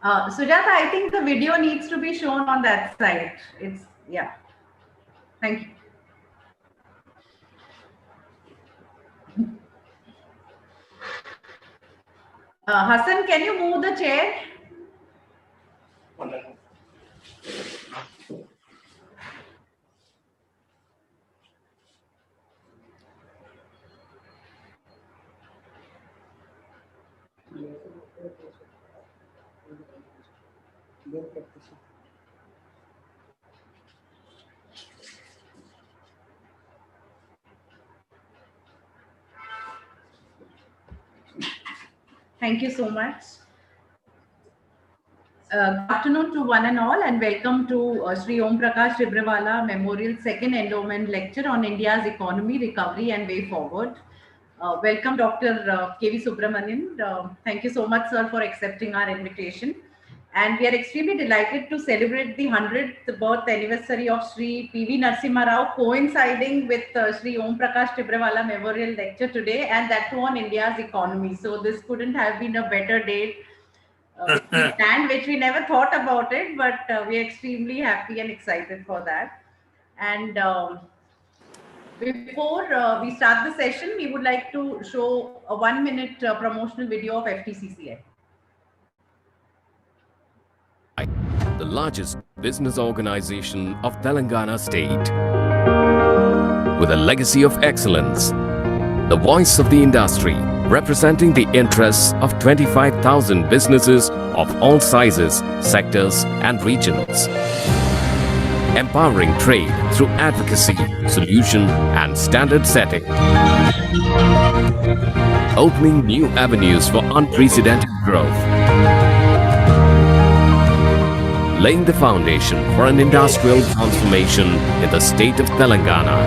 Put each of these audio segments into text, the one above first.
Sujata, I think the video needs to be shown on that side. Yeah. Thank you. Hassan, can you move the chair? Thank you so much. Good afternoon to one and all, and welcome to Shri Omprakash Tibrewala Memorial Second Endowment Lecture on India's Economy, Recovery and Way Forward. Welcome, Dr. V Subramanian. Thank you so much, sir, for accepting our invitation. And we are extremely delighted to celebrate the 100th birth anniversary of Shri P.V. Narasimha Rao, coinciding with Shri Omprakash Tibrewala Memorial Lecture today, and that too on India's economy. So this couldn't have been a better date. Which we never thought about it, but we're extremely happy and excited for that. And before we start the session, we would like to show a 1-minute promotional video of FTCCI. The largest business organization of Telangana state. With a legacy of excellence, the voice of the industry, representing the interests of 25,000 businesses of all sizes, sectors and regions. Empowering trade through advocacy, solution and standard setting. Opening new avenues for unprecedented growth. Laying the foundation for an industrial transformation in the state of Telangana.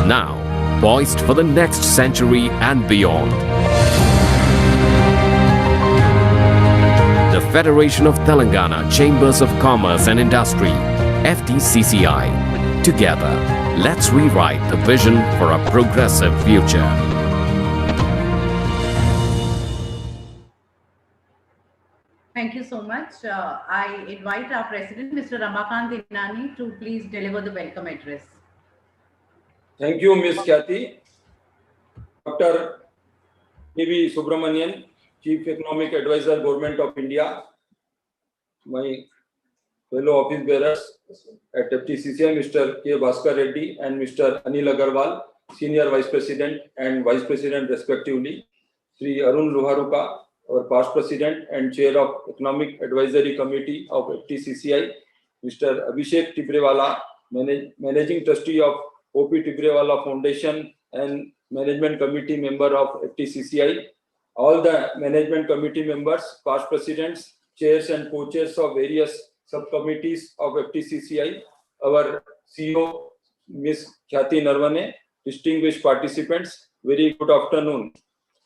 Now, poised for the next century and beyond. The Federation of Telangana Chambers of Commerce and Industry, FTCCI. Together, let's rewrite the vision for a progressive future. Thank you so much. I invite our President, Mr. Abhishek Inani, to please deliver the welcome address. Thank you, Ms. Kathy. Dr. V Subramanian, Chief Economic Advisor, Government of India. My fellow office bearers at FTCCI, Mr. K. Bhaskar Reddy and Mr. Anil Agarwal, Senior Vice President and Vice President respectively. Sri Arun Luharuka, our past President and Chair of Economic Advisory Committee of FTCCI. Mr. Abhishek Tibrewala, Managing Trustee of OP Tibrewala Foundation and Management Committee member of FTCCI, all the Management Committee members, past presidents, chairs and co-chairs of various subcommittees of FTCCI, our CEO, Ms. Khyati Narwane, distinguished participants, very good afternoon.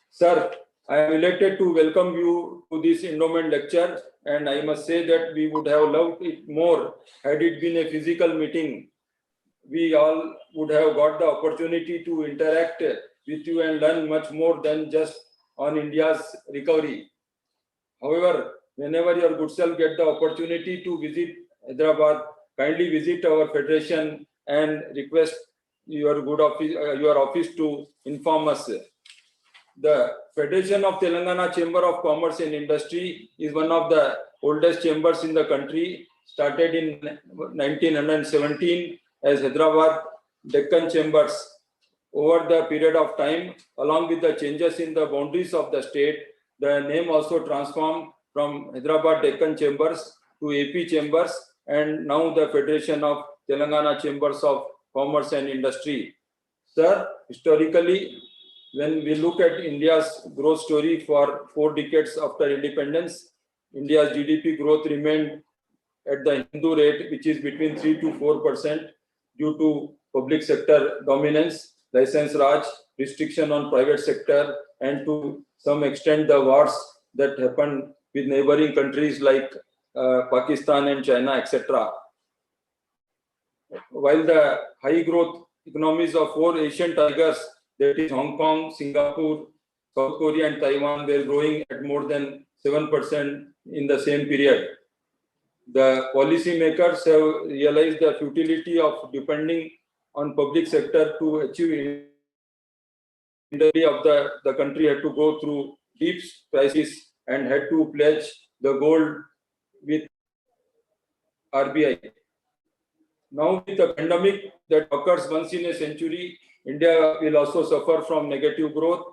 Sir, I am elected to welcome you to this endowment lecture, and I must say that we would have loved it more had it been a physical meeting. We all would have got the opportunity to interact with you and learn much more than just on India's recovery. However, whenever your good self get the opportunity to visit Hyderabad, kindly visit our federation and request your office to inform us. The Federation of Telangana Chamber of Commerce and Industry is one of the oldest chambers in the country, started in 1917 as Hyderabad Deccan Chambers. Over the period of time, along with the changes in the boundaries of the state, the name also transformed from Hyderabad Deccan Chambers to AP Chambers, and now the Federation of Telangana Chambers of Commerce and Industry. Sir, historically, when we look at India's growth story for 4 decades after independence, India's GDP growth remained at the Hindu rate, which is between 3 to 4%, due to public sector dominance, license Raj, restriction on private sector, and to some extent the wars that happened with neighboring countries like Pakistan and China, etc. While the high growth economies of 4 Asian tigers, that is Hong Kong, Singapore, South Korea and Taiwan were growing at more than 7% in the same period. The policymakers have realized the futility of depending on public sector to achieve industry of the country had to go through deep crisis and had to pledge the gold with RBI. Now with the pandemic that occurs once in a century, India will also suffer from negative growth.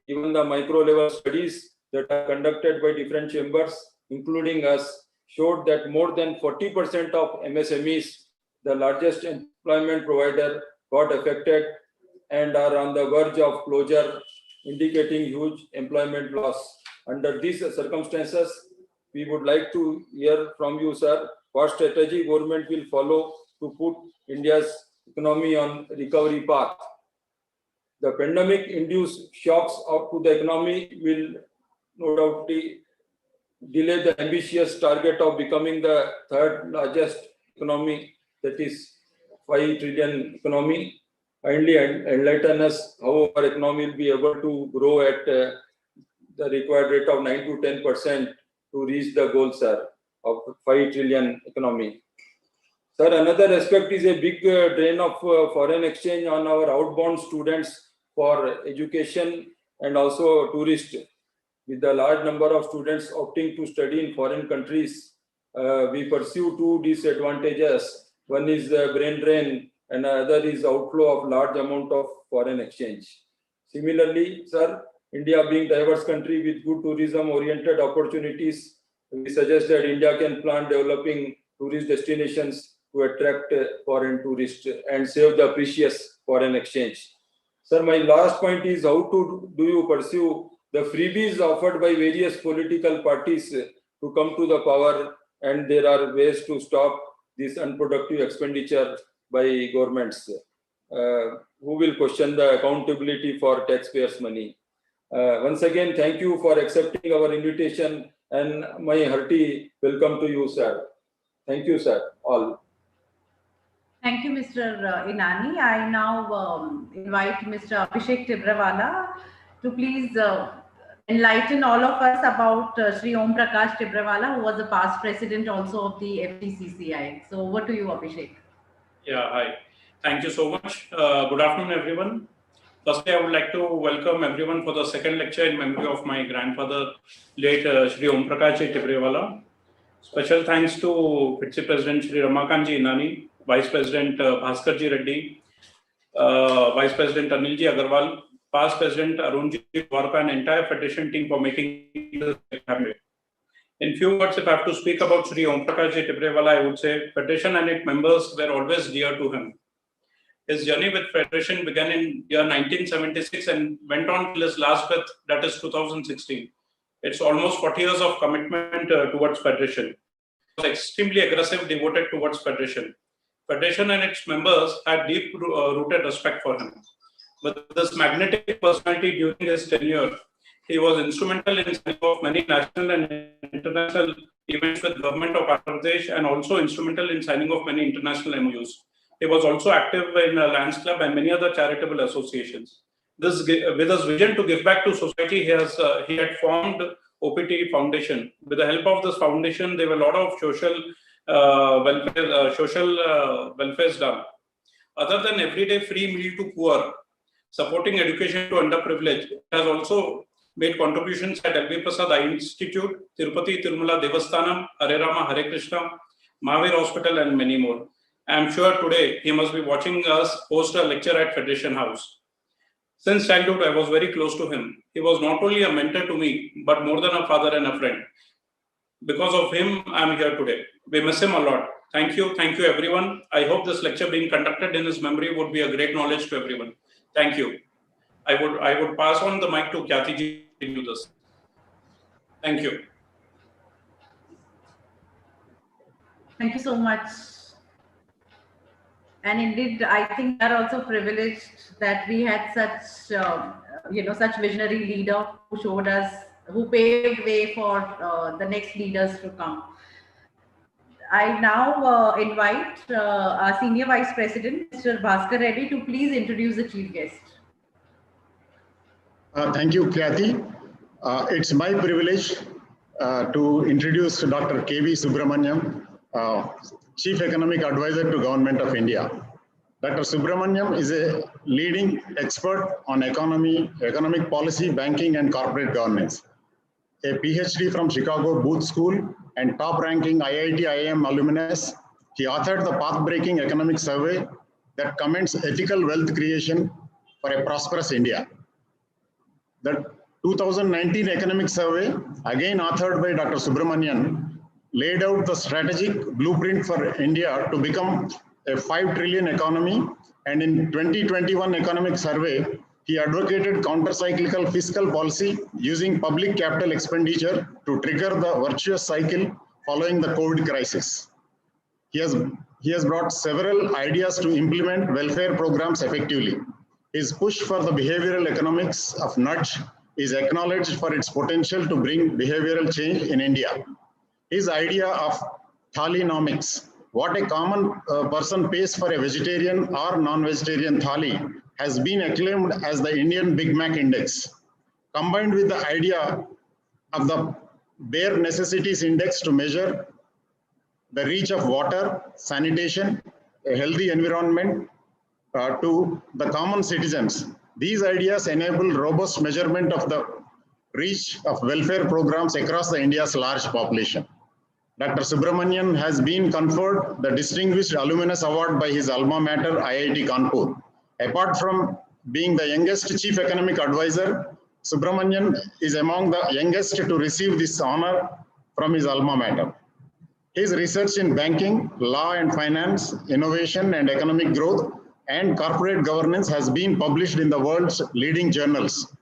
Even the micro level studies that are conducted by different chambers, including us, showed that more than 40% of MSMEs, the largest employment provider, got affected and are on the verge of closure, indicating huge employment loss. Under these circumstances, we would like to hear from you, sir, what strategy government will follow to put India's economy on recovery path. The pandemic-induced shocks to the economy will no doubt delay the ambitious target of becoming the third largest economy, that is 5 trillion economy. Kindly enlighten us how our economy will be able to grow at the required rate of 9 to 10% to reach the goal, sir, of 5 trillion economy. Sir, another aspect is a big drain of foreign exchange on our outbound students for education and also tourists. With the large number of students opting to study in foreign countries, we pursue two disadvantages. One is the brain drain and another is outflow of large amount of foreign exchange. Similarly, sir, India being diverse country with good tourism-oriented opportunities, we suggest that India can plan developing tourist destinations to attract foreign tourists and save the precious foreign exchange. Sir, my last point is how do you pursue the freebies offered by various political parties to come to the power, and there are ways to stop this unproductive expenditure by governments who will question the accountability for taxpayers' money. Once again, thank you for accepting our invitation and my hearty welcome to you, sir. Thank you, sir, all. Thank you, Mr. Inani. I now invite Mr. Abhishek Tibrewala to please enlighten all of us about Shri Omprakash Tibrewala, who was a past president also of the FTCCI. So over to you, Abhishek. Yeah, hi. Thank you so much. Good afternoon, everyone. Firstly, I would like to welcome everyone for the second lecture in memory of my grandfather, late Shri Omprakash Tibrewala. Special thanks to Vice President Shri Ramakantji Inani, Vice President Bhaskar Reddy, Vice President Anilji Agarwal, past President Arunji Dwarka, and entire Federation team for making this happen. In few words, if I have to speak about Shri Omprakash Tibrewala, I would say Federation and its members were always dear to him. His journey with Federation began in year 1976 and went on till his last breath, that is 2016. It's almost 40 years of commitment towards Federation. He was extremely aggressive, devoted towards Federation. Federation and its members had deep-rooted respect for him. With this magnetic personality during his tenure, he was instrumental in signing of many national and international events with government of Andhra Pradesh and also instrumental in signing of many international MOUs. He was also active in Lions Club and many other charitable associations. With his vision to give back to society, he had formed OPT Foundation. With the help of this foundation, there were a lot of social welfares done. Other than everyday free meal to poor, supporting education to underprivileged, has also made contributions at LV Prasad Eye Institute, Tirupati Tirumala Devasthanam, Hare Rama Hare Krishna, Mahavir Hospital, and many more. I am sure today he must be watching us host a lecture at Federation House. Since childhood, I was very close to him. He was not only a mentor to me, but more than a father and a friend. Because of him, I am here today. We miss him a lot. Thank you everyone. I hope this lecture being conducted in his memory would be a great knowledge to everyone. Thank you. I would pass on the mic to Khyati ji to do this. Thank you. Thank you so much. And indeed, I think we are also privileged that we had such, such visionary leader who showed us, who paved way for the next leaders to come. I now invite our Senior Vice President, Mr. Bhaskar Reddy, to please introduce the chief guest. Thank you, Kathy. It's my privilege to introduce Dr. V Subramanian, Chief Economic Advisor to Government of India. Dr. Subramanian is a leading expert on economic policy, banking, and corporate governance. A PhD from Chicago Booth School and top-ranking IIT-IIM alumnus, he authored the path-breaking economic survey that commends ethical wealth creation for a prosperous India. The 2019 economic survey, again authored by Dr. Subramanian, laid out the strategic blueprint for India to become a 5 trillion economy. And in 2021 economic survey, he advocated counter-cyclical fiscal policy using public capital expenditure to trigger the virtuous cycle following the COVID crisis. He has brought several ideas to implement welfare programs effectively. His push for the behavioral economics of nudge is acknowledged for its potential to bring behavioral change in India. His idea of thalinomics, what a common person pays for a vegetarian or non-vegetarian thali, has been acclaimed as the Indian Big Mac Index. Combined with the idea of the bare necessities index to measure the reach of water, sanitation, a healthy environment, to the common citizens. These ideas enable robust measurement of the reach of welfare programs across India's large population. Dr. Subramanian has been conferred the Distinguished Alumnus Award by his alma mater, IIT Kanpur. Apart from being the youngest Chief Economic Advisor, Subramanian is among the youngest to receive this honor from his alma mater. His research in banking, law and finance, innovation and economic growth, and corporate governance has been published in the world's leading journals.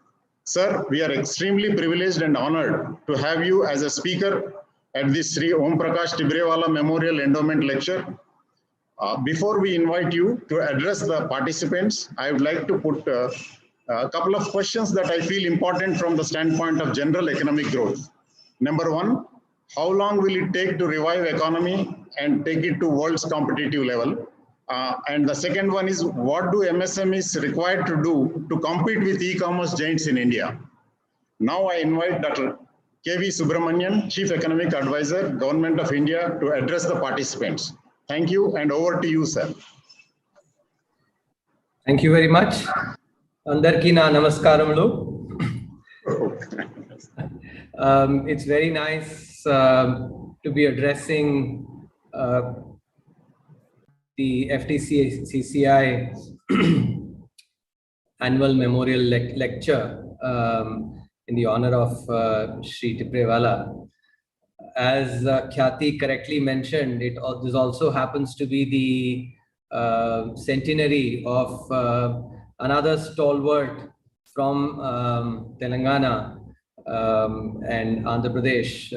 Sir, we are extremely privileged and honored to have you as a speaker at this Shri Omprakash Tibrewala Memorial Endowment Lecture. Before we invite you to address the participants, I would like to put a couple of questions that I feel important from the standpoint of general economic growth. Number one, how long will it take to revive economy and take it to world's competitive level? And the second one is, what do MSMEs required to do to compete with e-commerce giants in India? Now I invite Dr. V Subramanian, Chief Economic Advisor, Government of India, to address the participants. Thank you, and over to you, sir. Thank you very much. Andarki na namaskaramulo. It's very nice to be addressing the FTCCI annual memorial lecture in the honor of Shri Tibrewala. As Khyati correctly mentioned, this also happens to be the centenary of another stalwart from Telangana and Andhra Pradesh,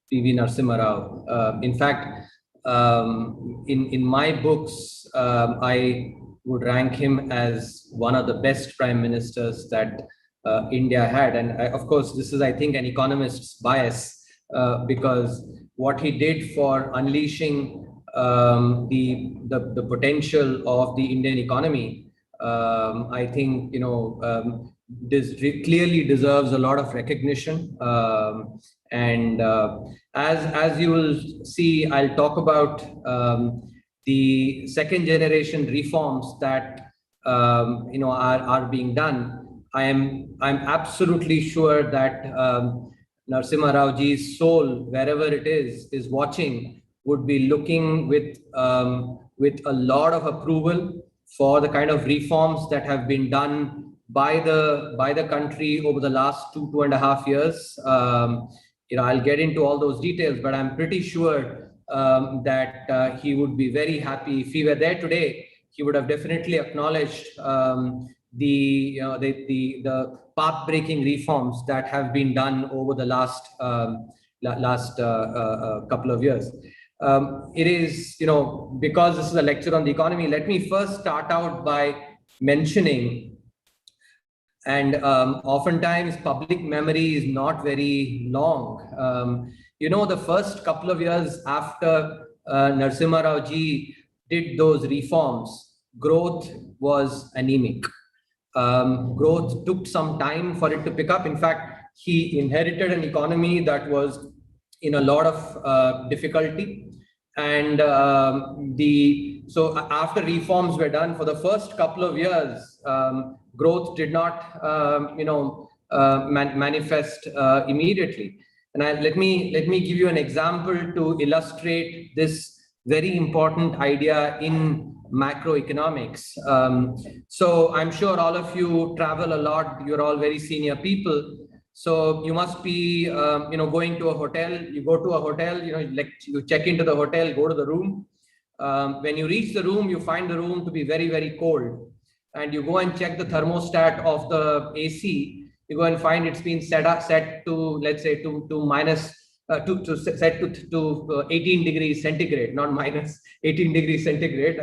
P.V. Narasimha Rao. In fact, in my books, I would rank him as one of the best prime ministers that India had. And of course, this is, I think, an economist's bias, because what he did for unleashing the potential of the Indian economy, I think, this clearly deserves a lot of recognition. And as you will see, I'll talk about the second generation reforms that are being done. I'm absolutely sure that Narasimha Rao ji's soul, wherever it is watching, would be looking with a lot of approval for the kind of reforms that have been done by the country over the last 2.5 years. I'll get into all those details, but I'm pretty sure that he would be very happy. If he were there today, he would have definitely acknowledged the path-breaking reforms that have been done over the last couple of years. It is, because this is a lecture on the economy, let me first start out by mentioning, and oftentimes public memory is not very long. The first couple of years after Narasimha Rao ji did those reforms, growth was anemic. Growth took some time for it to pick up. In fact, he inherited an economy that was in a lot of difficulty. And so after reforms were done for the first couple of years, growth did not, manifest immediately. And let me give you an example to illustrate this very important idea in macroeconomics. So I'm sure all of you travel a lot. You're all very senior people. So you must be, going to a hotel. You go to a hotel, you check into the hotel, go to the room. When you reach the room, you find the room to be very, very cold. And you go and check the thermostat of the AC. You go and find it's been set to, let's say, set to 18 degrees centigrade, not minus 18 degrees centigrade.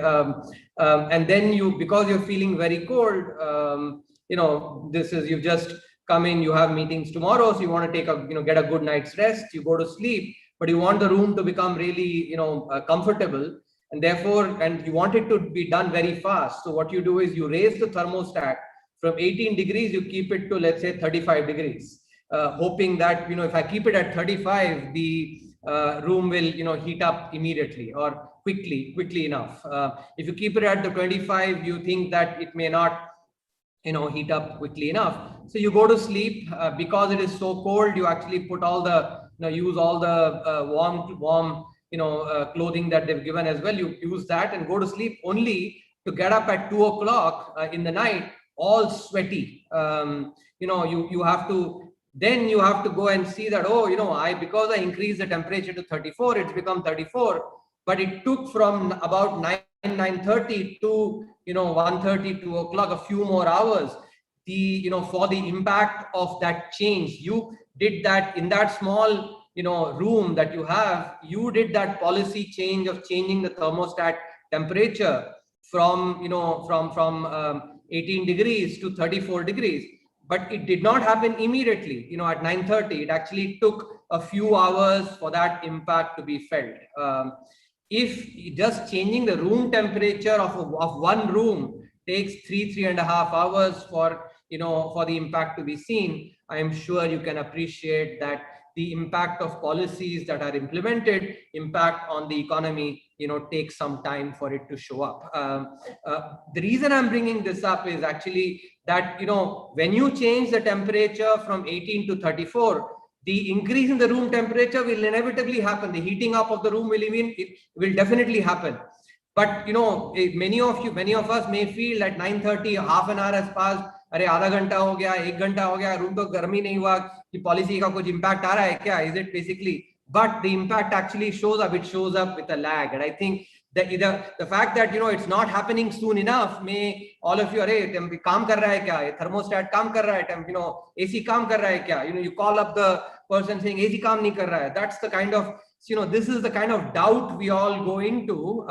And then because you're feeling very cold, you've just come in, you have meetings tomorrow, so you want to get a good night's rest, you go to sleep, but you want the room to become really, comfortable, and therefore, you want it to be done very fast. So what you do is you raise the thermostat from 18 degrees, you keep it to, let's say, 35 degrees, hoping that, if I keep it at 35, the room will, heat up immediately or quickly enough. If you keep it at the 25, you think that it may not, heat up quickly enough. So you go to sleep. Because it is so cold, you actually put all the, use all the warm, clothing that they've given as well. You use that and go to sleep, only to get up at 2 o'clock in the night, all sweaty. You have to go and see that, because I increased the temperature to 34, it's become 34, but it took from about 9:30 to 1:30, 2 o'clock, a few more hours. For the impact of that change, you did that in that small room that you have. You did that policy change of changing the thermostat temperature from 18 degrees to 34 degrees. But it did not happen immediately, at 9:30. It actually took a few hours for that impact to be felt. If just changing the room temperature of one room takes 3.5 hours for the impact to be seen, I am sure you can appreciate that the impact of policies that are implemented, impact on the economy, takes some time for it to show up. The reason I'm bringing this up is actually that, when you change the temperature from 18 to 34, the increase in the room temperature will inevitably happen. The heating up of the room will definitely happen. But, many of us may feel that 9:30, half an hour has passed. अरे आधा घंटा हो गया, 1 घंटा हो गया, room तो गर्म ही नहीं हुआ, कि पॉलिसी का कुछ इम्पैक्ट आ रहा है क्या? Is it basically? But the impact actually shows up. It shows up with a lag, and I think that the fact that it's not happening soon enough, may all of you, अरे काम कर रहा है क्या? Thermostat काम कर रहा है, AC काम कर रहा है क्या? You call up the person saying AC काम नहीं कर रहा है. That's the kind of this is the kind of doubt we all go into,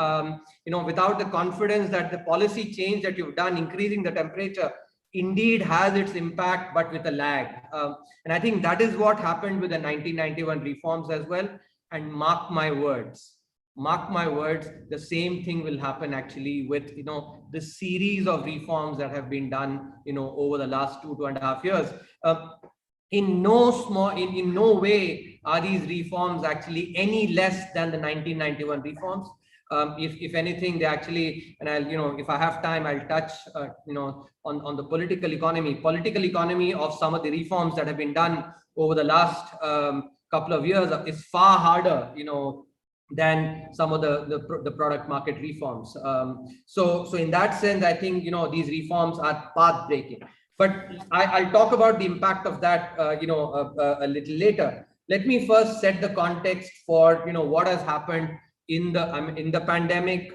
without the confidence that the policy change that you've done, increasing the temperature, indeed has its impact, but with a lag. And I think that is what happened with the 1991 reforms as well. And mark my words, the same thing will happen actually with, the series of reforms that have been done, over the last 2.5 years. In no way are these reforms actually any less than the 1991 reforms. If anything, they actually, and I'll, if I have time, I'll touch, on the political economy of some of the reforms that have been done over the last couple of years is far harder, than some of the product market reforms. So in that sense, I think, these reforms are path breaking. But I'll talk about the impact of that, a little later. Let me first set the context for, what has happened in the pandemic,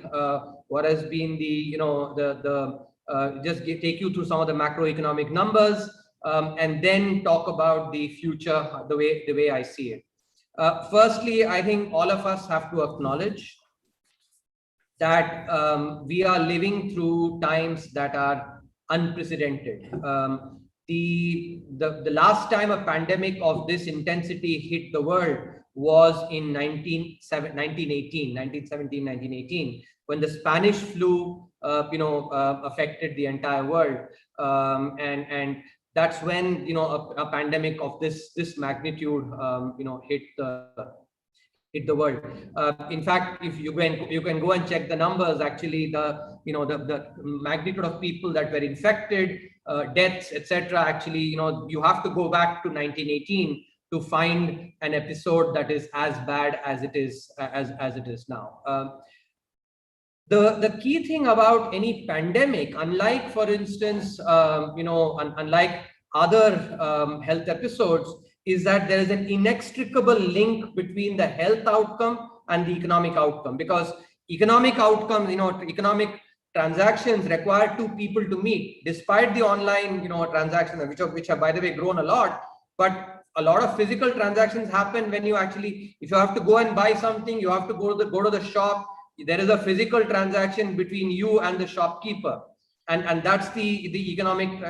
what has been take you through some of the macroeconomic numbers, and then talk about the future, the way I see it. Firstly, I think all of us have to acknowledge that we are living through times that are unprecedented. The last time a pandemic of this intensity hit the world was in 1917, 1918. when the Spanish flu, affected the entire world, and that's when a pandemic of this magnitude, hit the world. In fact, if you can go and check the numbers, actually the magnitude of people that were infected, deaths, etc. Actually, you have to go back to 1918 to find an episode that is as bad as it is now. The key thing about any pandemic, unlike, for instance, unlike other health episodes, is that there is an inextricable link between the health outcome and the economic outcome, because economic outcomes, economic transactions require two people to meet, despite the online, transactions, which have, by the way, grown a lot. But a lot of physical transactions happen when you actually, if you have to go and buy something, you have to go to the shop. There is a physical transaction between you and the shopkeeper. And that's the economic,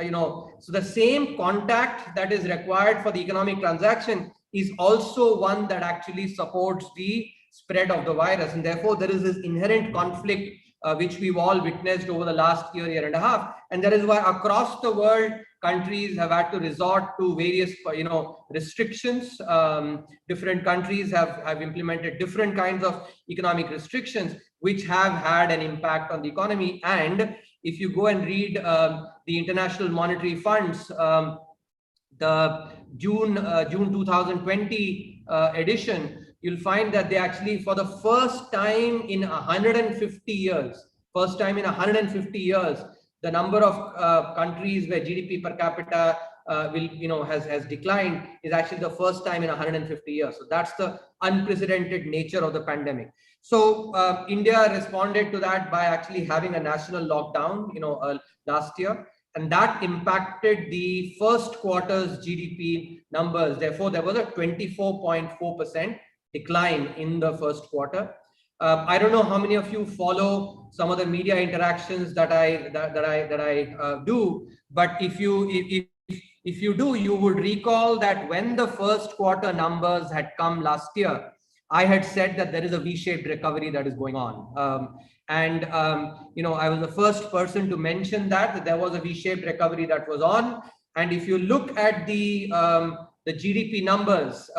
so the same contact that is required for the economic transaction is also one that actually supports the spread of the virus. And therefore, there is this inherent conflict which we've all witnessed over the last year and a half. And that is why across the world, countries have had to resort to various, restrictions. Different countries have implemented different kinds of economic restrictions, which have had an impact on the economy. And if you go and read the International Monetary Fund's the June 2020 edition, you'll find that they actually, for the first time in 150 years, the number of countries where GDP per capita has declined is actually the first time in 150 years. So that's the unprecedented nature of the pandemic. So India responded to that by actually having a national lockdown, last year, and that impacted the first quarter's GDP numbers. Therefore, there was a 24.4% decline in the first quarter. I don't know how many of you follow some of the media interactions that I do, but if you do, you would recall that when the first quarter numbers had come last year, I had said that there is a V-shaped recovery that is going on. I was the first person to mention that there was a V-shaped recovery that was on. And if you look at the GDP numbers,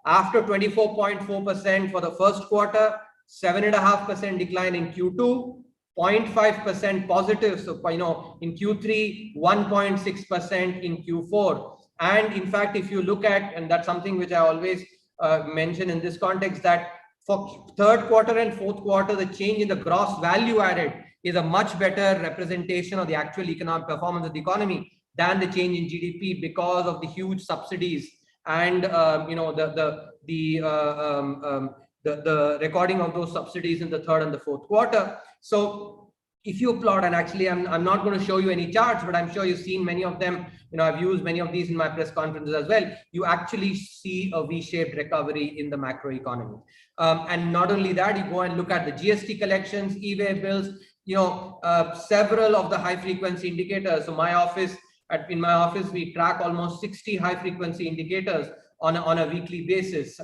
after 24.4% for the first quarter, 7.5% decline in Q2, 0.5% positive. So, in Q3, 1.6% in Q4. And in fact, if you look at, and that's something which I always mention in this context, that for third quarter and fourth quarter, the change in the gross value added is a much better representation of the actual economic performance of the economy than the change in GDP, because of the huge subsidies and the recording of those subsidies in the third and the fourth quarter. So if you plot, and actually I'm not going to show you any charts, but I'm sure you've seen many of them. I've used many of these in my press conferences as well. You actually see a V-shaped recovery in the macroeconomy. And not only that, you go and look at the GST collections, e-way bills, several of the high frequency indicators. So in my office, we track almost 60 high frequency indicators on a weekly basis.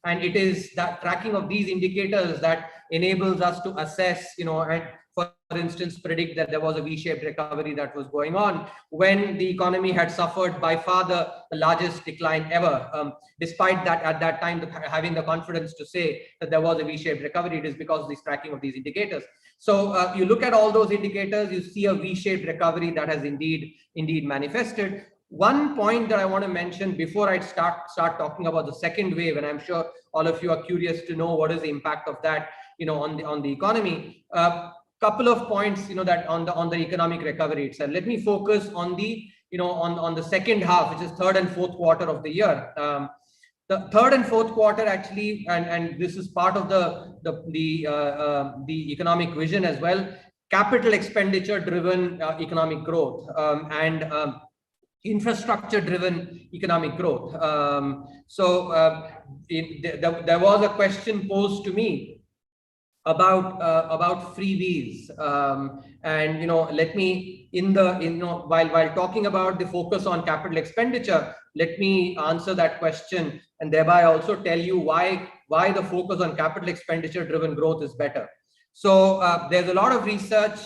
And it is that tracking of these indicators that enables us to assess, and for instance, predict that there was a V-shaped recovery that was going on when the economy had suffered by far the largest decline ever. Despite that, at that time, having the confidence to say that there was a V-shaped recovery, it is because of this tracking of these indicators. So you look at all those indicators, you see a V-shaped recovery that has indeed manifested. One point that I want to mention before I start talking about the second wave, and I'm sure all of you are curious to know what is the impact of that, on the economy. Couple of points, that on the economic recovery itself. Let me focus on the, on the second half, which is third and fourth quarter of the year. The third and fourth quarter actually, and this is part of the economic vision as well. Capital expenditure driven economic growth and infrastructure driven economic growth. There was a question posed to me about freebies, and let me while talking about the focus on capital expenditure, let me answer that question and thereby also tell you why the focus on capital expenditure driven growth is better. So there's a lot of research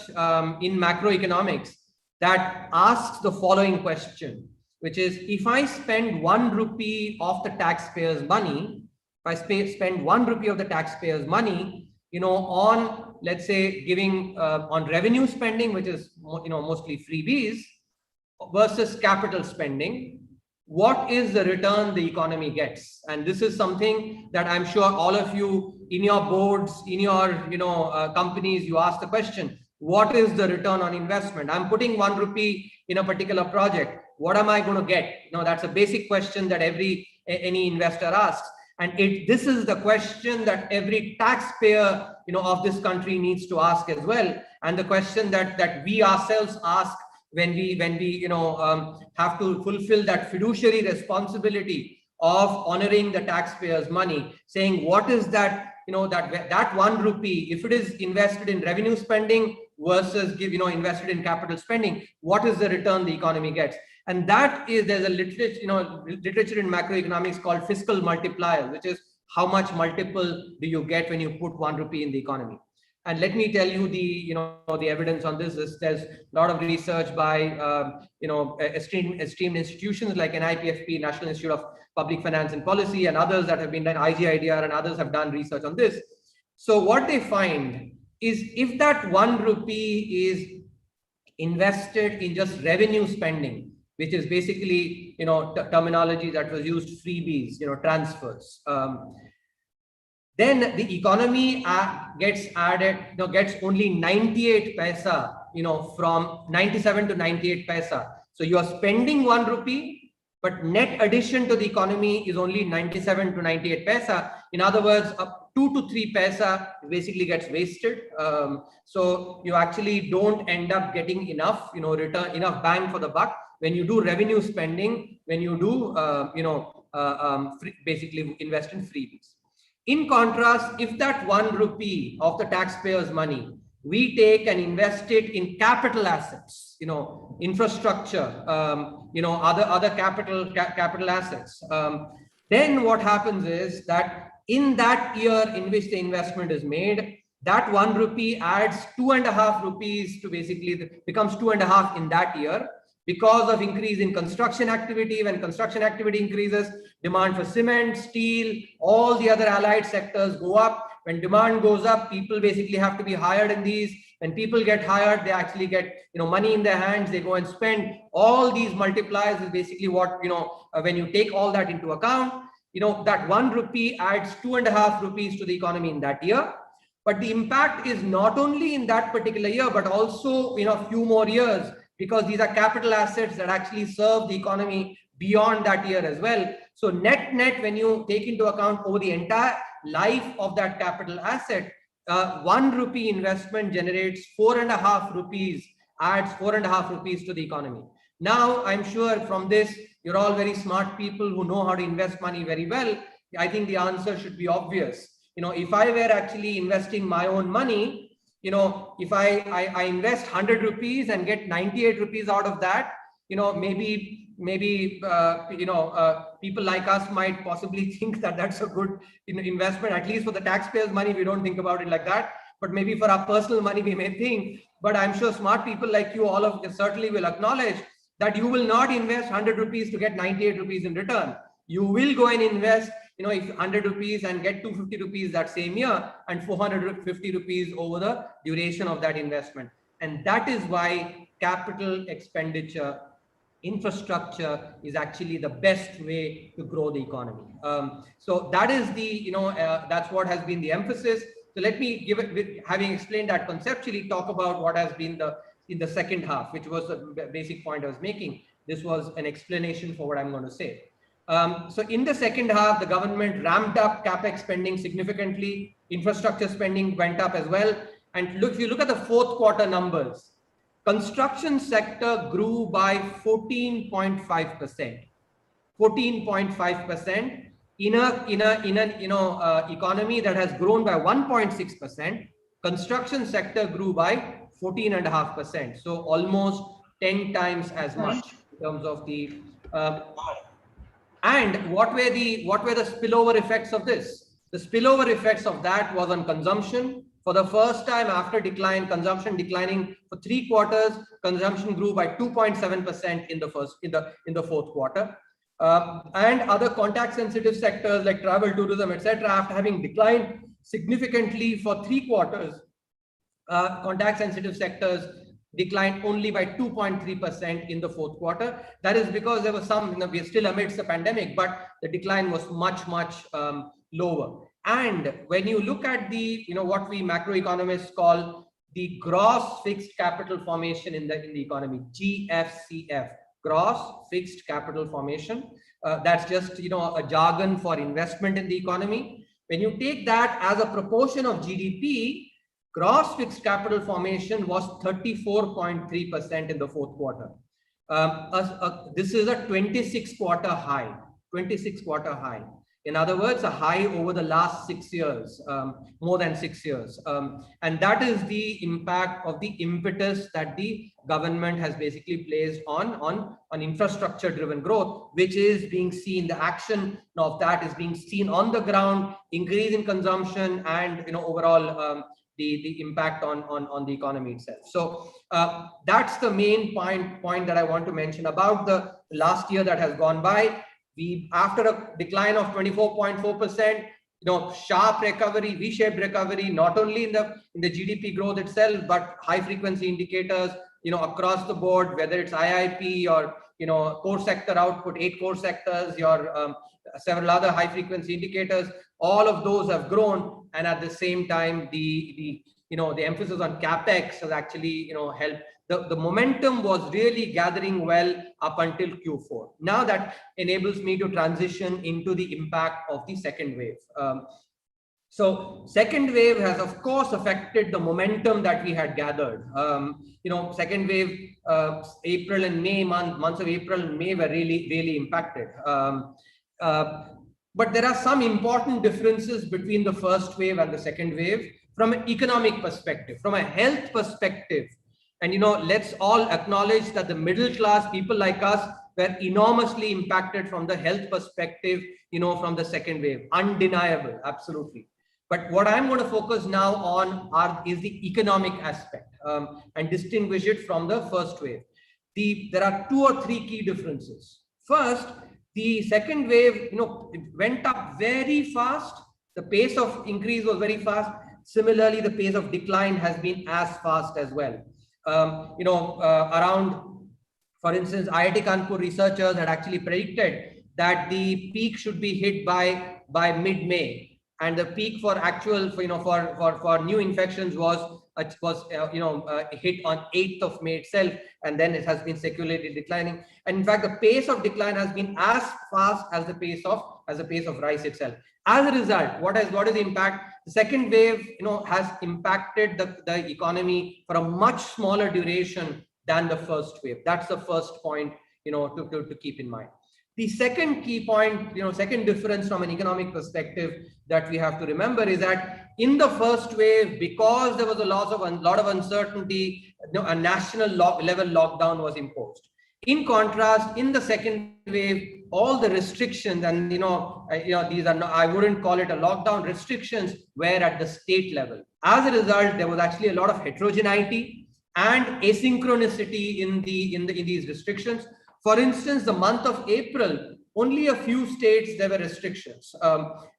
in macroeconomics that asks the following question, which is, if I spend 1 rupee of the taxpayers' money, if I spend 1 rupee of the taxpayers' money, on, let's say, giving on revenue spending, which is, mostly freebies, versus capital spending, what is the return the economy gets? And this is something that I'm sure all of you in your boards, in your companies, you ask the question, what is the return on investment? I'm putting 1 rupee in a particular project. What am I going to get? That's a basic question that any investor asks. And this is the question that every taxpayer of this country needs to ask as well. And the question that we ourselves ask when we have to fulfill that fiduciary responsibility of honoring the taxpayers' money, saying what is that, that 1 rupee, if it is invested in revenue spending versus invested in capital spending, what is the return the economy gets? And that is, there's a literature in macroeconomics called fiscal multiplier, which is how much multiple do you get when you put 1 rupee in the economy. And let me tell you the evidence on this is there's a lot of research by esteemed institutions like NIPFP, National Institute of Public Finance and Policy, and others that have been done, IGIDR and others have done research on this. So what they find is, if that 1 rupee is invested in just revenue spending, which is basically terminology that was used, freebies, transfers, then the economy gets only 98 paisa, from 97 to 98 paisa. So you are spending 1 rupee, but net addition to the economy is only 97 to 98 paisa. In other words, up 2 to 3 paisa basically gets wasted. So you actually don't end up getting enough, return, enough bang for the buck when you do revenue spending, when you do, basically invest in freebies. In contrast, if that 1 rupee of the taxpayers' money, we take and invest it in capital assets, infrastructure, other capital assets, then what happens is that in that year in which the investment is made, that 1 rupee adds 2.5 rupees to basically becomes 2.5 in that year, because of increase in construction activity. When construction activity increases, demand for cement, steel, all the other allied sectors go up. When demand goes up, people basically have to be hired in these. When people get hired, they actually get money in their hands. They go and spend. All these multipliers is basically what when you take all that into account, that 1 rupee adds 2.5 rupees to the economy in that year. But the impact is not only in that particular year, but also in a few more years, because these are capital assets that actually serve the economy beyond that year as well. So net, when you take into account over the entire life of that capital asset, 1 rupee investment generates 4.5 rupees, adds 4.5 rupees to the economy. Now, I'm sure from this, you're all very smart people who know how to invest money very well. I think the answer should be obvious. If I were actually investing my own money, if I invest 100 rupees and get 98 rupees out of that, maybe people like us might possibly think that that's a good investment. At least for the taxpayers' money, we don't think about it like that. But maybe for our personal money, we may think. But I'm sure smart people like you, all of you certainly will acknowledge that you will not invest 100 rupees to get 98 rupees in return. You will go and invest, if 100 rupees and get 250 rupees that same year, and 450 rupees over the duration of that investment. And that is why capital expenditure, infrastructure is actually the best way to grow the economy. So that is the, that's what has been the emphasis. So let me give it, having explained that conceptually, talk about what has been in the second half, which was the basic point I was making. This was an explanation for what I'm going to say. So in the second half, the government ramped up capex spending significantly. Infrastructure spending went up as well. And if you look at the fourth quarter numbers, construction sector grew by 14.5%. 14.5% in an economy that has grown by 1.6%. Construction sector grew by 14.5%. So almost 10 times as much in terms of the. And what were the spillover effects of this? The spillover effects of that was on consumption. For the first time after consumption declining for 3 quarters, consumption grew by 2.7% in the fourth quarter. And other contact-sensitive sectors like travel, tourism, etc., after having declined significantly for 3 quarters, contact-sensitive sectors declined only by 2.3% in the fourth quarter. That is because there was some, we're still amidst the pandemic, but the decline was much lower. And when you look at the, what we macroeconomists call the gross fixed capital formation in the economy, GFCF, gross fixed capital formation, that's just, a jargon for investment in the economy. When you take that as a proportion of GDP, gross fixed capital formation was 34.3% in the fourth quarter. This is a 26-quarter high, 26-quarter high. In other words, a high over the last 6 years, more than 6 years. And that is the impact of the impetus that the government has basically placed on infrastructure-driven growth, which is being seen, the action of that is being seen on the ground, increase in consumption and, overall, the impact on the economy itself. So that's the main point that I want to mention about the last year that has gone by. We, after a decline of 24.4%, sharp recovery, V-shaped recovery, not only in the GDP growth itself, but high frequency indicators, across the board, whether it's IIP or, core sector output, 8 core sectors, your several other high frequency indicators, all of those have grown. And at the same time, the emphasis on CapEx has actually, helped. The momentum was really gathering well up until Q4. Now that enables me to transition into the impact of the second wave. So second wave has, of course, affected the momentum that we had gathered. Second wave, April and May, months of April and May were really impacted. But there are some important differences between the first wave and the second wave from an economic perspective, from a health perspective. And, let's all acknowledge that the middle class people like us were enormously impacted from the health perspective, from the second wave. Undeniable, absolutely. But what I'm going to focus now on is the economic aspect and distinguish it from the first wave. There are 2 or 3 key differences. First, the second wave, it went up very fast. The pace of increase was very fast. Similarly, the pace of decline has been as fast as well. Around, for instance, IIT Kanpur researchers had actually predicted that the peak should be hit by mid-May, and the peak for actual, for new infections was hit on 8th of May itself, and then it has been secularly declining. And in fact, the pace of decline has been as fast as the pace of rise itself. As a result, what is the impact? The second wave, has impacted the economy for a much smaller duration than the first wave. That's the first point, to keep in mind. The second key point, second difference from an economic perspective that we have to remember is that in the first wave, because there was a lot of uncertainty, a national level lockdown was imposed. In contrast, in the second wave, all the restrictions and these are not, I wouldn't call it a lockdown, restrictions were at the state level. As a result, there was actually a lot of heterogeneity and asynchronicity in these restrictions. For instance, the month of April, only a few states there were restrictions.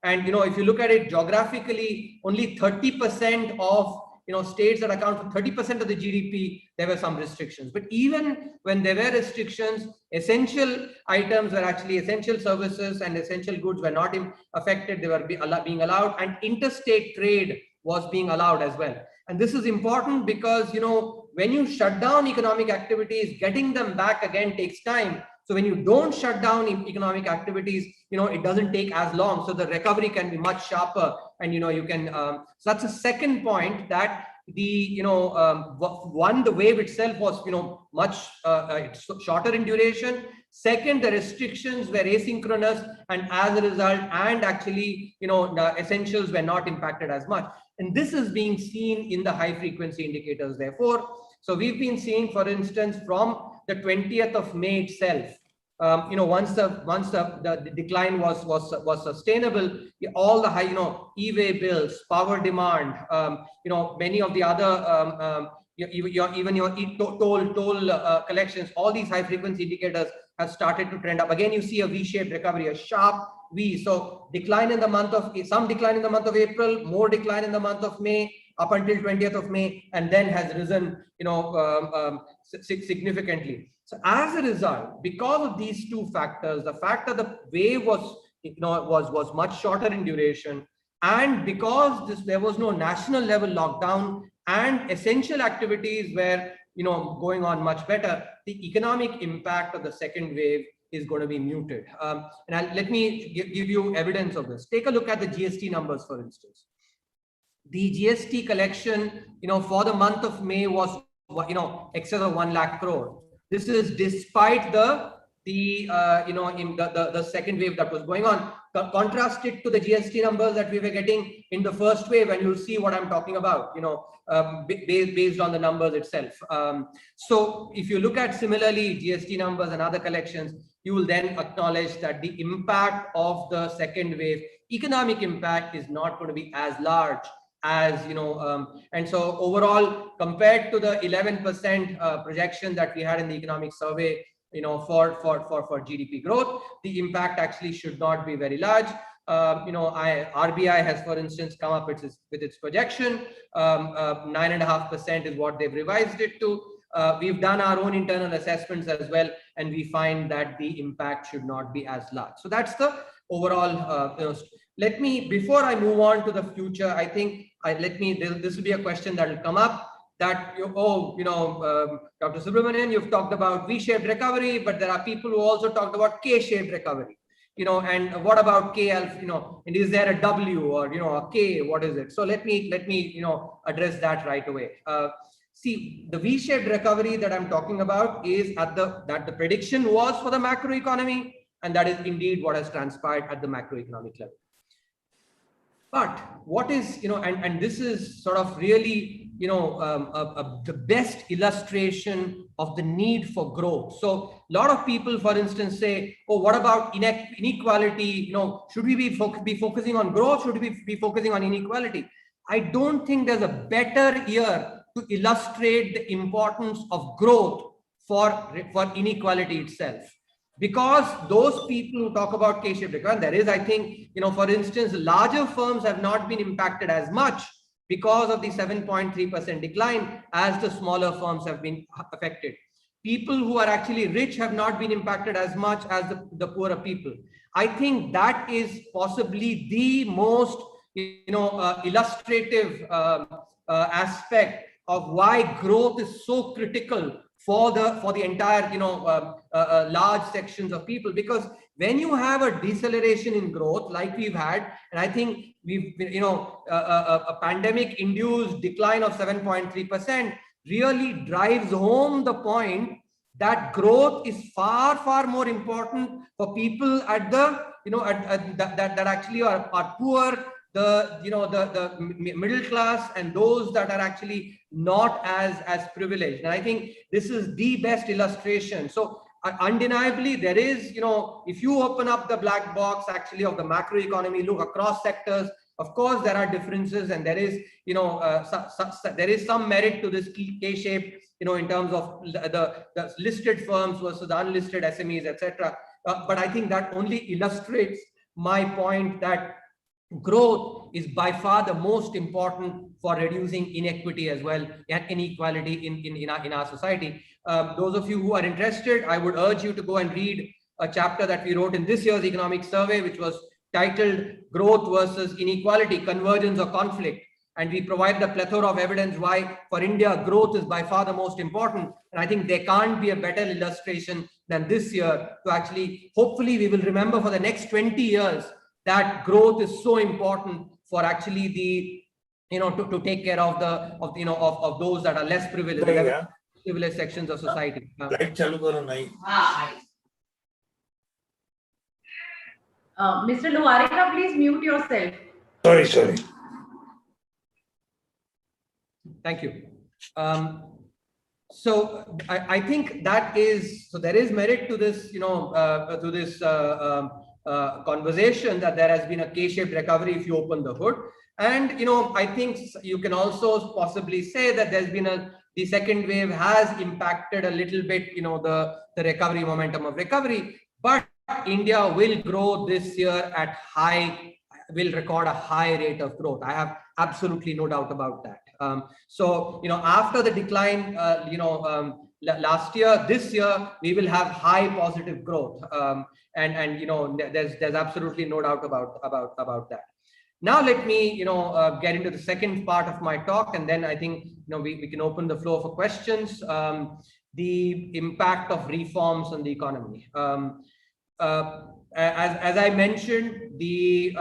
And if you look at it geographically, only 30% of states that account for 30% of the GDP, there were some restrictions. But even when there were restrictions, essential items were actually essential services and essential goods were not affected. They were being allowed, and interstate trade was being allowed as well. And this is important because, when you shut down economic activities, getting them back again takes time. So when you don't shut down economic activities, it doesn't take as long. So the recovery can be much sharper. And, you can, so that's a second point, that the, the wave itself was, much shorter in duration. Second, the restrictions were asynchronous, and as a result, and actually, the essentials were not impacted as much. And this is being seen in the high frequency indicators, therefore. So we've been seeing, for instance, from the 20th of May itself, once the decline was sustainable, all the high, e-way bills, power demand, many of the other, even your toll collections, all these high frequency indicators have started to trend up. Again, you see a V-shaped recovery, a sharp V. So decline in the month of, some decline in the month of April, more decline in the month of May, up until 20th of May, and then has risen, significantly. So as a result, because of these two factors, the fact that the wave was, was much shorter in duration, and because there was no national level lockdown and essential activities were, going on much better, the economic impact of the second wave is going to be muted. Let me give you evidence of this. Take a look at the GST numbers, for instance. The GST collection, for the month of May was, excess of 1 lakh crore. This is despite the second wave that was going on. Contrast it to the GST numbers that we were getting in the first wave, and you'll see what I'm talking about, based on the numbers itself. So if you look at similarly GST numbers and other collections, you will then acknowledge that the impact of the second wave, economic impact, is not going to be as large as, and so overall, compared to the 11% projection that we had in the economic survey, for GDP growth, the impact actually should not be very large. RBI has, for instance, come up with its projection. 9.5% is what they've revised it to. We've done our own internal assessments as well, and we find that the impact should not be as large. So that's the overall. Let me, before I move on to the future, I think this will be a question that will come up. That Dr. Subramanian, you've talked about V-shaped recovery, but there are people who also talked about K-shaped recovery. And what about K alpha? And is there a W or a K? What is it? So let me address that right away. See, the V-shaped recovery that I'm talking about is that the prediction was for the macroeconomy, and that is indeed what has transpired at the macroeconomic level. But what is, and this is sort of really, the best illustration of the need for growth. So a lot of people, for instance, say, oh, what about inequality? Should we be focusing on growth? Should we be focusing on inequality? I don't think there's a better year to illustrate the importance of growth for inequality itself. Because those people who talk about K-shaped recovery, there is, I think, for instance, larger firms have not been impacted as much because of the 7.3% decline as the smaller firms have been affected. People who are actually rich have not been impacted as much as the poorer people. I think that is possibly the most, illustrative aspect of why growth is so critical for the entire, large sections of people. Because when you have a deceleration in growth like we've had, and I think we've, a pandemic-induced decline of 7.3% really drives home the point that growth is far, far more important for people at the, that actually are poor, the middle class, and those that are actually not as privileged. And I think this is the best illustration. So undeniably, there is, if you open up the black box actually of the macroeconomy, look across sectors, of course there are differences, and there is, there is some merit to this K-shape, in terms of the listed firms versus the unlisted SMEs, etc. But I think that only illustrates my point that growth is by far the most important for reducing inequity as well and inequality in our society. Those of you who are interested, I would urge you to go and read a chapter that we wrote in this year's economic survey, which was titled Growth versus Inequality, Convergence or Conflict. And we provide a plethora of evidence why for India, growth is by far the most important. And I think there can't be a better illustration than this year to actually, hopefully we will remember for the next 20 years that growth is so important for actually the, to take care of of those that are less privileged, privileged sections of society. Mr. Luharika, please mute yourself. Thank you. So I think that is, so there is merit to this, conversation that there has been a K-shaped recovery if you open the hood. And, I think you can also possibly say that there's been the second wave has impacted a little bit, the recovery momentum of recovery, but India will grow this year will record a high rate of growth. I have absolutely no doubt about that. So, after the decline, last year, this year, we will have high positive growth. There's absolutely no doubt about that. Now, let me, get into the second part of my talk, and then I think, we can open the floor for questions. The impact of reforms on the economy. As I mentioned, the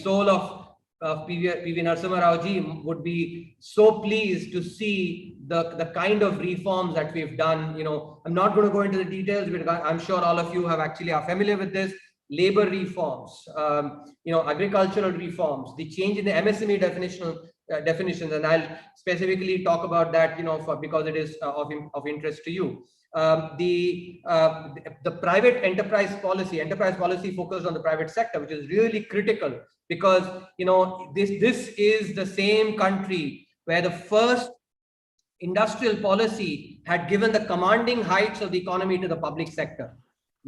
soul of PV Narasimha Rao ji would be so pleased to see the kind of reforms that we've done. I'm not going to go into the details, but I'm sure all of you are familiar with this. Labor reforms, agricultural reforms, the change in the MSME definitions, and I'll specifically talk about that, because it is of interest to you. The private enterprise policy focused on the private sector, which is really critical, because this is the same country where the first industrial policy had given the commanding heights of the economy to the public sector.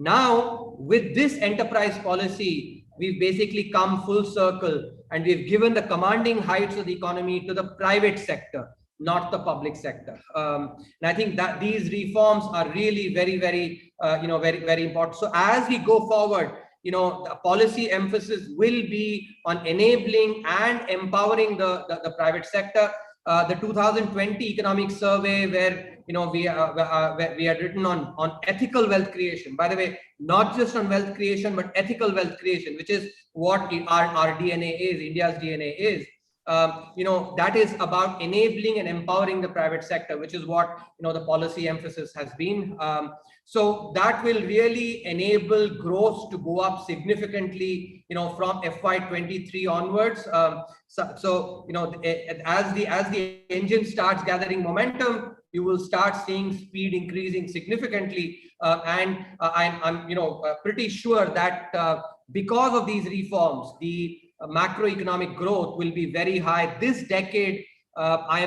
Now, with this enterprise policy, we've basically come full circle, and we've given the commanding heights of the economy to the private sector, not the public sector. And I think that these reforms are really very, very, very important. So as we go forward, the policy emphasis will be on enabling and empowering the private sector. The 2020 economic survey, where we had written on ethical wealth creation. By the way, not just on wealth creation, but ethical wealth creation, which is what our DNA is, India's DNA is. That is about enabling and empowering the private sector, which is what the policy emphasis has been. So that will really enable growth to go up significantly, from FY23 onwards. As the engine starts gathering momentum, you will start seeing speed increasing significantly. And I'm pretty sure that because of these reforms, the macroeconomic growth will be very high this decade. I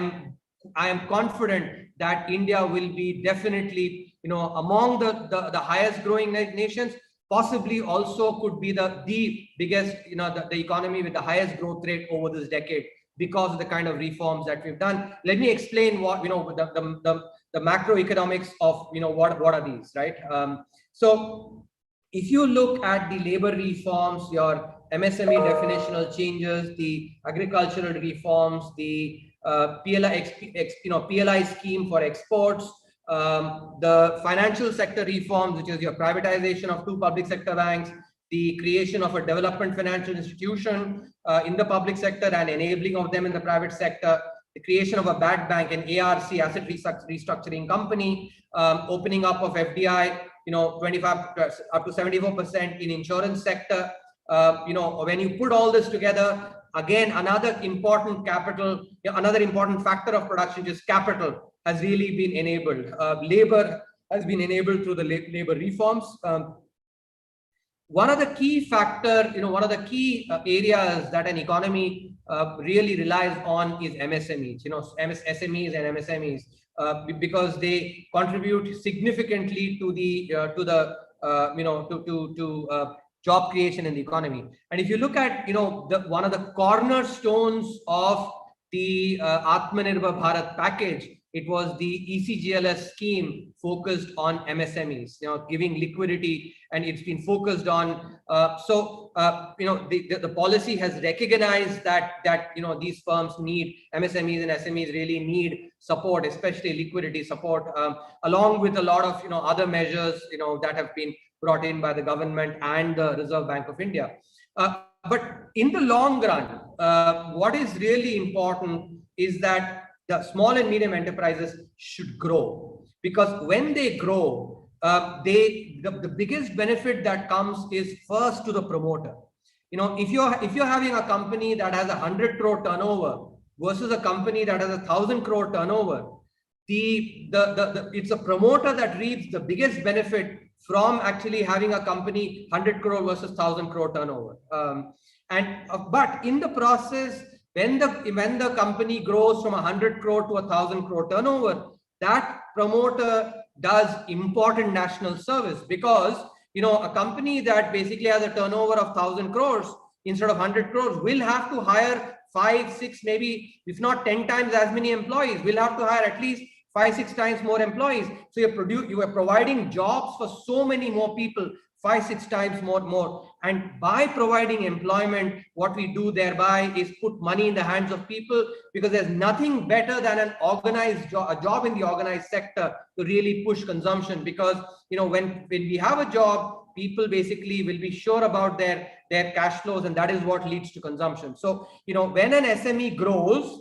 am confident that India will be definitely among the highest growing nations, possibly also could be the biggest, the economy with the highest growth rate over this decade, because of the kind of reforms that we've done. Let me explain what the macroeconomics of what are these, right? So if you look at the labor reforms, your MSME definitional changes, the agricultural reforms, the PLI scheme for exports, the financial sector reforms, which is your privatization of 2 public sector banks, the creation of a development financial institution in the public sector and enabling of them in the private sector, the creation of a bad bank, an ARC, asset restructuring company, opening up of FDI, 25 up to 74% in insurance sector. When you put all this together, again, another important factor of production, which is capital, has really been enabled. Labor has been enabled through the labor reforms. One of the key areas that an economy really relies on is MSMEs, SMEs and MSMEs, because they contribute significantly to job creation in the economy. And if you look at, one of the cornerstones of the Atmanirbhar Bharat package, it was the ECGLS scheme focused on MSMEs, giving liquidity, and it's been focused on. The policy has recognized that these firms need, MSMEs and SMEs really need support, especially liquidity support, along with a lot of other measures that have been brought in by the government and the Reserve Bank of India. But in the long run, what is really important is that the small and medium enterprises should grow, because when they grow, the biggest benefit that comes is first to the promoter. If you're having a company that has 100 crore turnover versus a company that has 1,000 crore turnover, it's a promoter that reaps the biggest benefit from actually having a company 100 crore versus 1,000 crore turnover. But in the process, when the company grows from 100 crore to 1,000 crore turnover, that promoter does important national service, because a company that basically has a turnover of 1,000 crores instead of 100 crores will have to hire 5, 6, maybe if not 10 times as many employees. Will have to hire at least 5, 6 times more employees. So you are providing jobs for so many more people, 5, 6 times more. And by providing employment, what we do thereby is put money in the hands of people, because there's nothing better than an organized job in the organized sector to really push consumption. Because when we have a job, people basically will be sure about their cash flows, and that is what leads to consumption. So when an SME grows,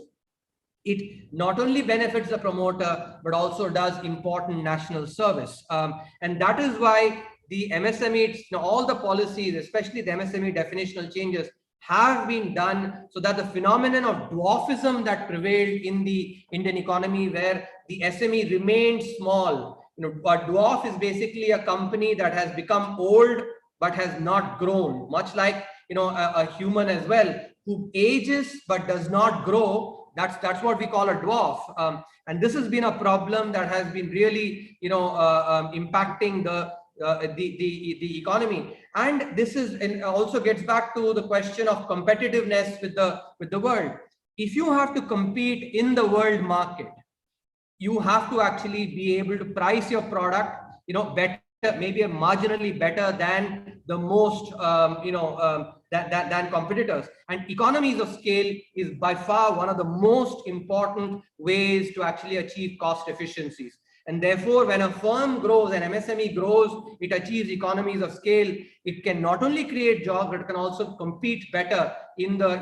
it not only benefits the promoter, but also does important national service. And that is why the MSME, all the policies, especially the MSME definitional changes, have been done so that the phenomenon of dwarfism that prevailed in the Indian economy, where the SME remained small. A dwarf is basically a company that has become old but has not grown, much like a human as well, who ages but does not grow. That's what we call a dwarf. And this has been a problem that has been really impacting the economy. And this also gets back to the question of competitiveness with the world. If you have to compete in the world market, you have to actually be able to price your product better, maybe marginally better than the most than competitors. And economies of scale is by far one of the most important ways to actually achieve cost efficiencies. And therefore, when a firm grows, an MSME grows, it achieves economies of scale. It can not only create jobs, but it can also compete better in the,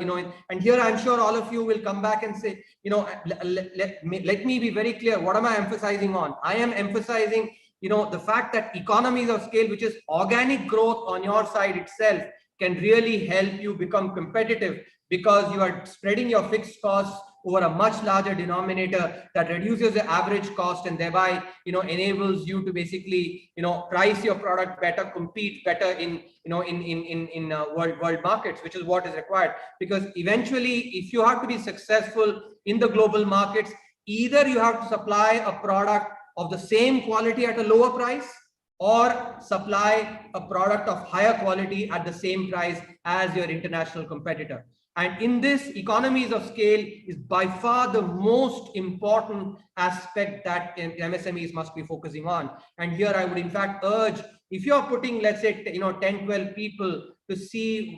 and here I'm sure all of you will come back and say, let me be very clear. What am I emphasizing on? I am emphasizing, the fact that economies of scale, which is organic growth on your side itself, can really help you become competitive, because you are spreading your fixed costs over a much larger denominator that reduces the average cost, and thereby enables you to basically price your product better, compete better in world markets, which is what is required. Because eventually, if you have to be successful in the global markets, either you have to supply a product of the same quality at a lower price, or supply a product of higher quality at the same price as your international competitor. And in this, economies of scale is by far the most important aspect that MSMEs must be focusing on. And here I would in fact urge, if you're putting, let's say, 10, 12 people to see,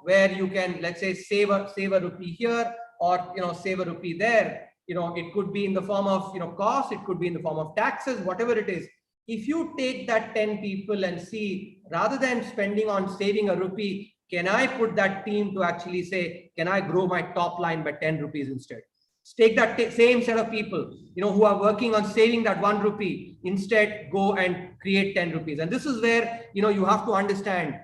where you can, let's say, save a rupee here, or, save a rupee there, it could be in the form of, cost, it could be in the form of taxes, whatever it is. If you take that 10 people and see, rather than spending on saving a rupee, can I put that team to actually say, can I grow my top line by 10 rupees instead? Take that same set of people, who are working on saving that 1 rupee, instead go and create 10 rupees. And this is where, you have to understand,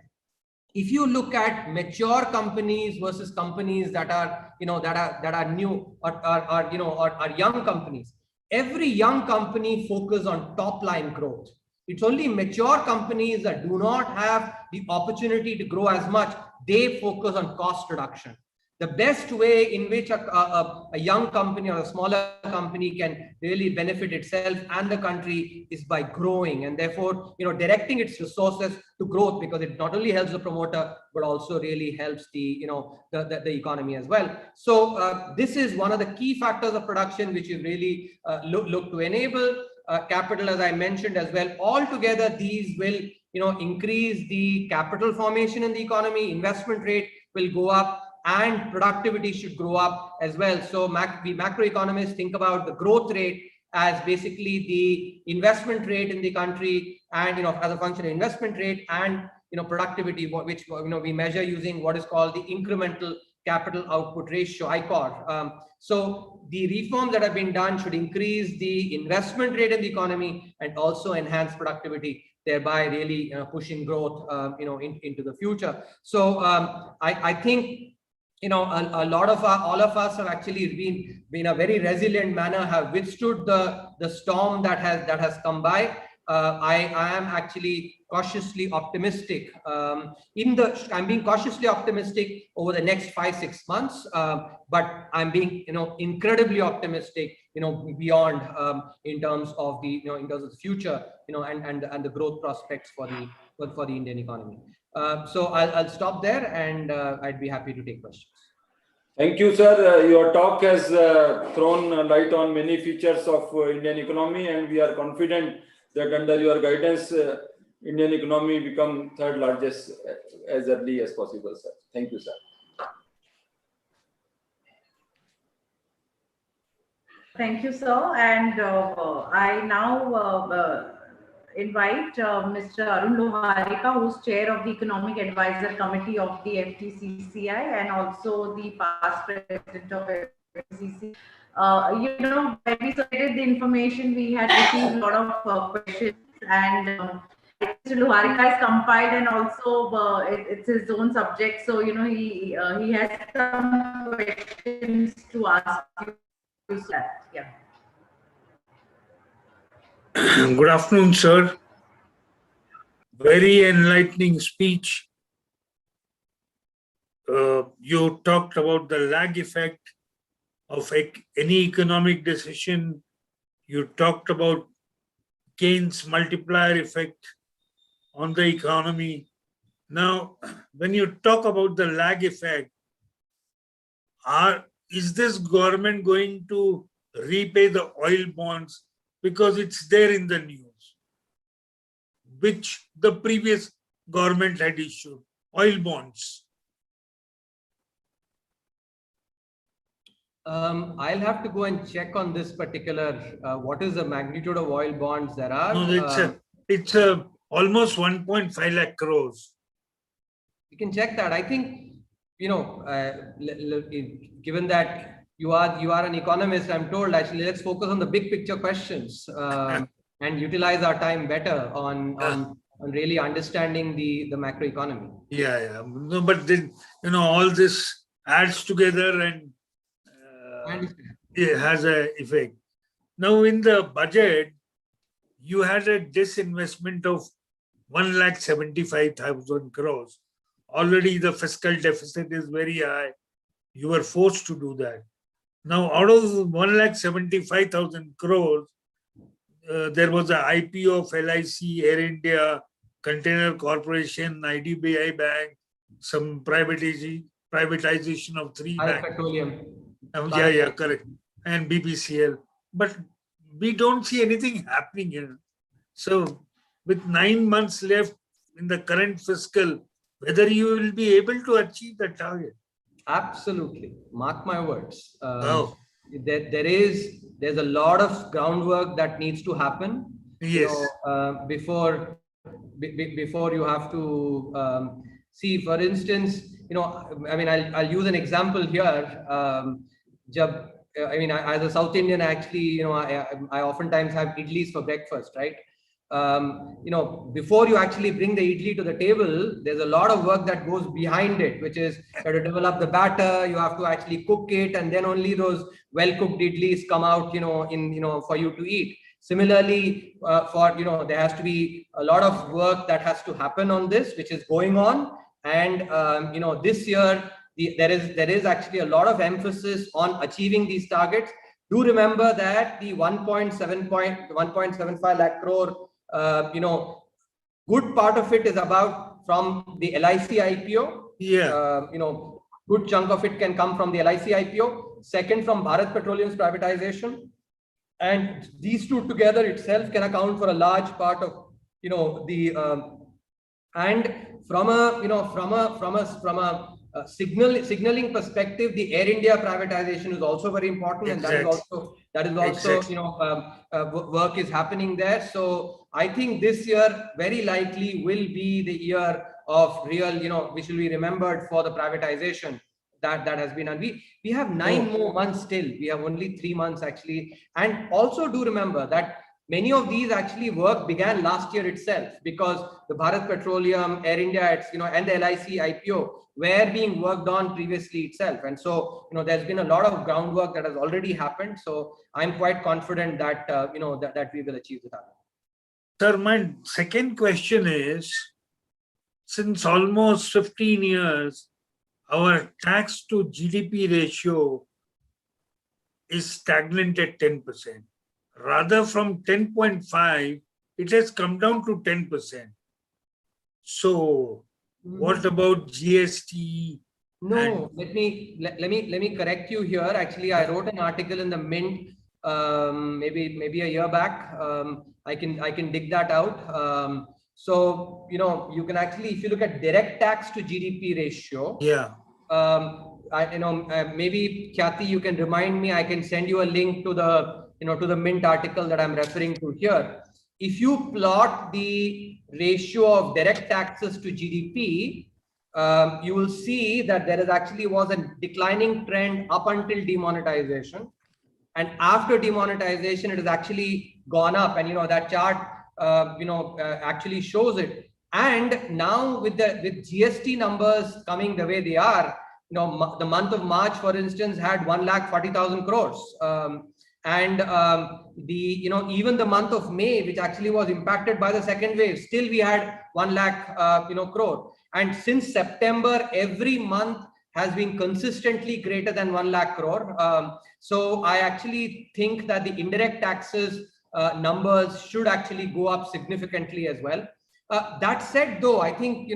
if you look at mature companies versus companies that are, that are new or young companies, every young company focuses on top line growth. It's only mature companies that do not have the opportunity to grow as much. They focus on cost reduction. The best way in which a young company or a smaller company can really benefit itself and the country is by growing, and therefore, directing its resources to growth, because it not only helps the promoter, but also really helps the, the economy as well. So this is one of the key factors of production, which you really look to enable. Capital, as I mentioned as well. Altogether, these will, increase the capital formation in the economy. Investment rate will go up, and productivity should grow up as well. So we macroeconomists think about the growth rate as basically the investment rate in the country, and as a function of investment rate and productivity, which we measure using what is called the incremental capital output ratio, ICOR. So the reforms that have been done should increase the investment rate in the economy and also enhance productivity, thereby really pushing growth into the future. So I think a lot of all of us have actually been a very resilient manner, have withstood the storm that has come by. I am actually cautiously optimistic. I'm being cautiously optimistic over the next 5-6 months, but I'm being incredibly optimistic beyond in terms of the future and the growth prospects for the Indian economy. So I'll stop there, and I'd be happy to take questions. Thank you, sir. Your talk has thrown light on many features of Indian economy, and we are confident that under your guidance, Indian economy become third largest as early as possible, sir. Thank you, sir. Thank you, sir. And I now invite Mr. Arun Loharika, who's chair of the Economic Advisor Committee of the FTCCI and also the past president of FTCCI. When we submitted the information, we had received a lot of questions, and Mr. Loharika has compiled, and also it's his own subject. So, he has some questions to ask you. Yeah. Good afternoon, sir. Very enlightening speech. You talked about the lag effect of any economic decision. You talked about Keynes' multiplier effect on the economy. Now, when you talk about the lag effect, is this government going to repay the oil bonds? Because it's there in the news, which the previous government had issued, oil bonds. I'll have to go and check on this particular, what is the magnitude of oil bonds there are. No, it's almost 1.5 lakh crores. You can check that. I think, given that you are an economist, I'm told, actually, let's focus on the big picture questions and utilize our time better on really understanding the macroeconomy. Yeah. No, but then, all this adds together and it has an effect. Now, in the budget, you had a disinvestment of 1,75,000 crores. Already the fiscal deficit is very high. You were forced to do that. Now, out of 1,75,000 crores, there was an IPO of LIC, Air India, Container Corporation, IDBI Bank, some privatization of 3 banks. Petroleum. Yeah, correct. And BPCL. But we don't see anything happening here. So, with 9 months left in the current fiscal, whether you will be able to achieve the target. Absolutely. Mark my words. There's a lot of groundwork that needs to happen. Yes. Before you have to see, for instance, I'll use an example here. As a South Indian, actually, I oftentimes have idlis for breakfast, right? Before you actually bring the idli to the table, there's a lot of work that goes behind it, which is you have to develop the batter, you have to actually cook it, and then only those well-cooked idlis come out, for you to eat. Similarly, there has to be a lot of work that has to happen on this, which is going on. And, this year, there is actually a lot of emphasis on achieving these targets. Do remember that the 1.75 lakh crore, good part of it is from the LIC IPO. Yeah. Good chunk of it can come from the LIC IPO. Second, from Bharat Petroleum's privatization. And these two together itself can account for a large part of, and from a signaling perspective, the Air India privatization is also very important. Exactly. And that is also exactly. Work is happening there. So I think this year very likely will be the year of real, which will be remembered for the privatization that has been done. We have 9 more months still. We have only 3 months actually. And also do remember that Many of these actually work began last year itself, because the Bharat Petroleum, Air India, and the LIC IPO were being worked on previously itself. And so, there's been a lot of groundwork that has already happened. So I'm quite confident that, that we will achieve the target. Sir, my second question is, since almost 15 years, our tax to GDP ratio is stagnant at 10%. Rather, from 10.5, it has come down to 10%. So, what about GST? No, let me correct you here. Actually, I wrote an article in the Mint maybe a year back. I can dig that out. So you can actually, if you look at direct tax to GDP ratio, yeah. Maybe Khyati, you can remind me. I can send you a link to the to the Mint article that I'm referring to here. If you plot the ratio of direct taxes to GDP, you will see that there was a declining trend up until demonetization, and after demonetization, it has actually gone up. And that chart actually shows it. And now with GST numbers coming the way they are, the month of March, for instance, had 1,40,000 crores. And even the month of May, which actually was impacted by the second wave, still we had 1 lakh crore. And since September, every month has been consistently greater than 1 lakh crore. So I actually think that the indirect taxes numbers should actually go up significantly as well. That said, though, I think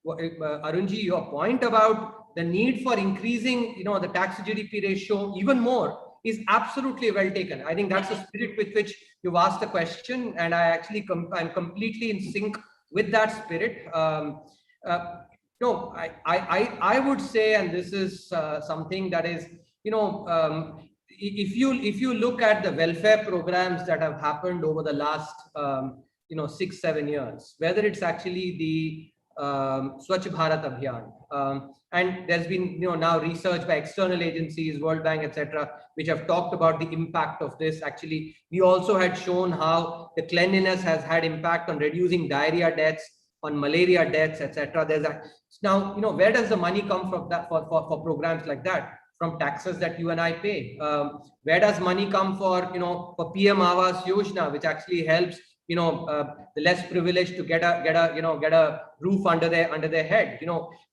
Arunji, your point about the need for increasing the tax to GDP ratio even more is absolutely well taken. I think that's the spirit with which you've asked the question, and I actually I'm completely in sync with that spirit. No, I would say, and this is something that is, if you look at the welfare programs that have happened over the last 6-7 years, whether it's actually the Swachh Bharat Abhiyan, and there's been now research by external agencies, World Bank, etc., which have talked about the impact of this. Actually, we also had shown how the cleanliness has had impact on reducing diarrhea deaths, on malaria deaths, etc. There's now, where does the money come from that for programs like that? From taxes that you and I pay. Where does money come for PM Awas Yojana, which actually helps the less privileged to get a roof under their head.